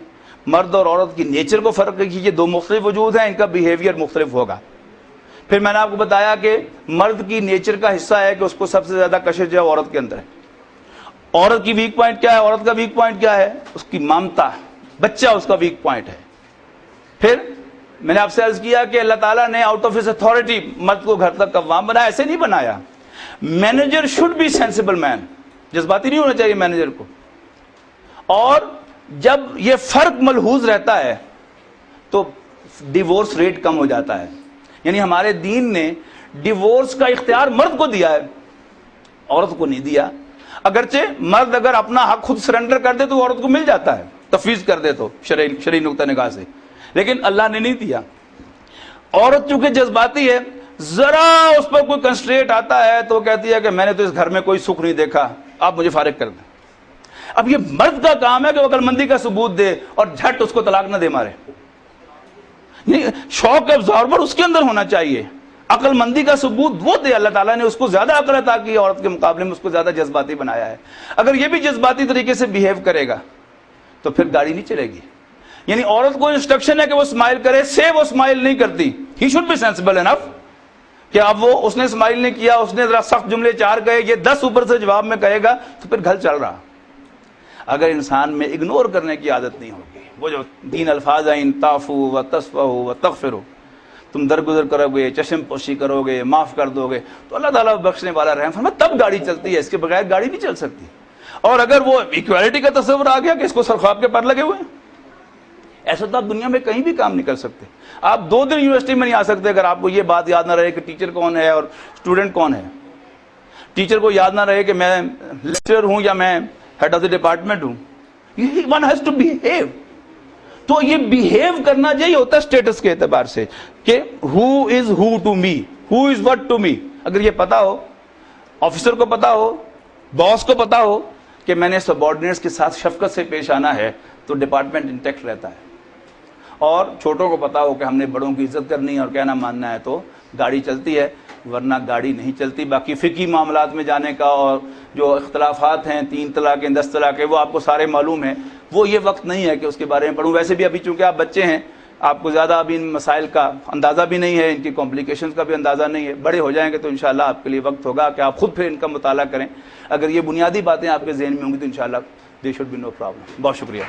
مرد اور عورت کی نیچر کو فرق کیجیے، دو مختلف وجود ہیں، ان کا بیہیویئر مختلف ہوگا۔ پھر میں نے آپ کو بتایا کہ مرد کی نیچر کا حصہ ہے کہ اس کو سب سے زیادہ کشش جو ہے عورت کے اندر ہے۔ عورت کی ویک پوائنٹ کیا ہے؟ عورت کا ویک پوائنٹ کیا ہے؟ اس کی مامتا، بچہ اس کا ویک پوائنٹ ہے۔ پھر میں نے آپ سے عرض کیا کہ اللہ تعالیٰ نے آؤٹ آف ہز اتھارٹی مرد کو گھر تک قوام بنایا، ایسے نہیں بنایا۔ مینیجر شوڈ بی سینسیبل مین، جذباتی نہیں ہونا چاہیے مینیجر کو۔ اور جب یہ فرق ملحوظ رہتا ہے تو ڈیورس ریٹ کم ہو جاتا ہے، یعنی ہمارے دین نے ڈیورس کا اختیار مرد کو دیا ہے، عورت کو نہیں دیا۔ اگرچہ مرد اگر اپنا حق خود سرنڈر کر دے تو عورت کو مل جاتا ہے، تفویض کر دے تو شرعی نقطہ نگاہ سے، لیکن اللہ نے نہیں دیا۔ عورت چونکہ جذباتی ہے، ذرا اس پر کوئی کنسٹرینٹ آتا ہے تو وہ کہتی ہے کہ میں نے تو اس گھر میں کوئی سکھ نہیں دیکھا، آپ مجھے فارغ کر دیں۔ اب یہ مرد کا کام ہے کہ وہ عقل مندی کا ثبوت دے اور جھٹ اس کو طلاق نہ دے مارے۔ شوق ابزاربر اس کے اندر ہونا چاہیے، عقل مندی کا ثبوت وہ دے۔ اللہ تعالیٰ نے اس کو زیادہ عقل عطا کی، عورت کے مقابلے میں اس کو زیادہ جذباتی بنایا ہے۔ اگر یہ بھی جذباتی طریقے سے بیہیو کرے گا تو پھر گاڑی نہیں چلے گی۔ یعنی عورت کو انسٹرکشن ہے کہ وہ اسمائل کرے، سے وہ اسمائل نہیں کرتی، ہی شوڈ بی سینسیبل انف کہ اب وہ اس نے اسمائل نہیں کیا، اس نے ذرا سخت جملے چار کہے، یہ 10 اوپر سے جواب میں کہے گا تو پھر گھر چل رہا۔ اگر انسان میں اگنور کرنے کی عادت نہیں ہوگی، وہ جو دین الفاظ ہیں، ان تعفو و تصفحوا و تغفروا، تم درگزر کرو گے، چشم پوشی کرو گے، معاف کر دو گے تو اللہ تعالیٰ بخشنے والا رحم فرماتا، تب گاڑی چلتی ہے، اس کے بغیر گاڑی نہیں چل سکتی۔ اور اگر وہ ایکوالٹی کا تصور آ گیا کہ اس کو سرخواب کے پر لگے ہوئے ہیں، ایسا تو آپ دنیا میں کہیں بھی کام نہیں کر سکتے۔ آپ 2 دن یونیورسٹی میں نہیں آ سکتے اگر آپ کو یہ بات یاد نہ رہے کہ ٹیچر کون ہے اور اسٹوڈنٹ کون ہے۔ ٹیچر کو یاد نہ رہے کہ میں لیکچرر ہوں یا میں ہیڈ آف دی ڈپارٹمنٹ ہوں۔ One has to behave. تو یہ بیہیو کرنا یہی ہوتا ہے اسٹیٹس کے اعتبار سے کہ who is who to me, who is what to me. اگر یہ پتا ہو، آفیسر کو پتا ہو، باس کو پتا ہو کہ میں نے سبارڈینیٹس کے ساتھ شفقت سے پیش آنا ہے تو ڈپارٹمنٹ انٹیکٹ رہتا ہے۔ اور چھوٹوں کو پتا ہو کہ ہم نے بڑوں کی عزت کرنی ہے اور کہنا ماننا ہے تو گاڑی چلتی ہے، ورنہ گاڑی نہیں چلتی۔ باقی فقہی معاملات میں جانے کا اور جو اختلافات ہیں 3 طلاقیں 10 طلاقیں وہ آپ کو سارے معلوم ہیں، وہ یہ وقت نہیں ہے کہ اس کے بارے میں پڑھوں۔ ویسے بھی ابھی چونکہ آپ بچے ہیں، آپ کو زیادہ ابھی ان مسائل کا اندازہ بھی نہیں ہے، ان کی کمپلیکیشنز کا بھی اندازہ نہیں ہے۔ بڑے ہو جائیں گے تو انشاءاللہ آپ کے لیے وقت ہوگا کہ آپ خود پھر ان کا مطالعہ کریں۔ اگر یہ بنیادی باتیں آپ کے ذہن میں ہوں گی تو انشاءاللہ there should be no problem. بہت شکریہ.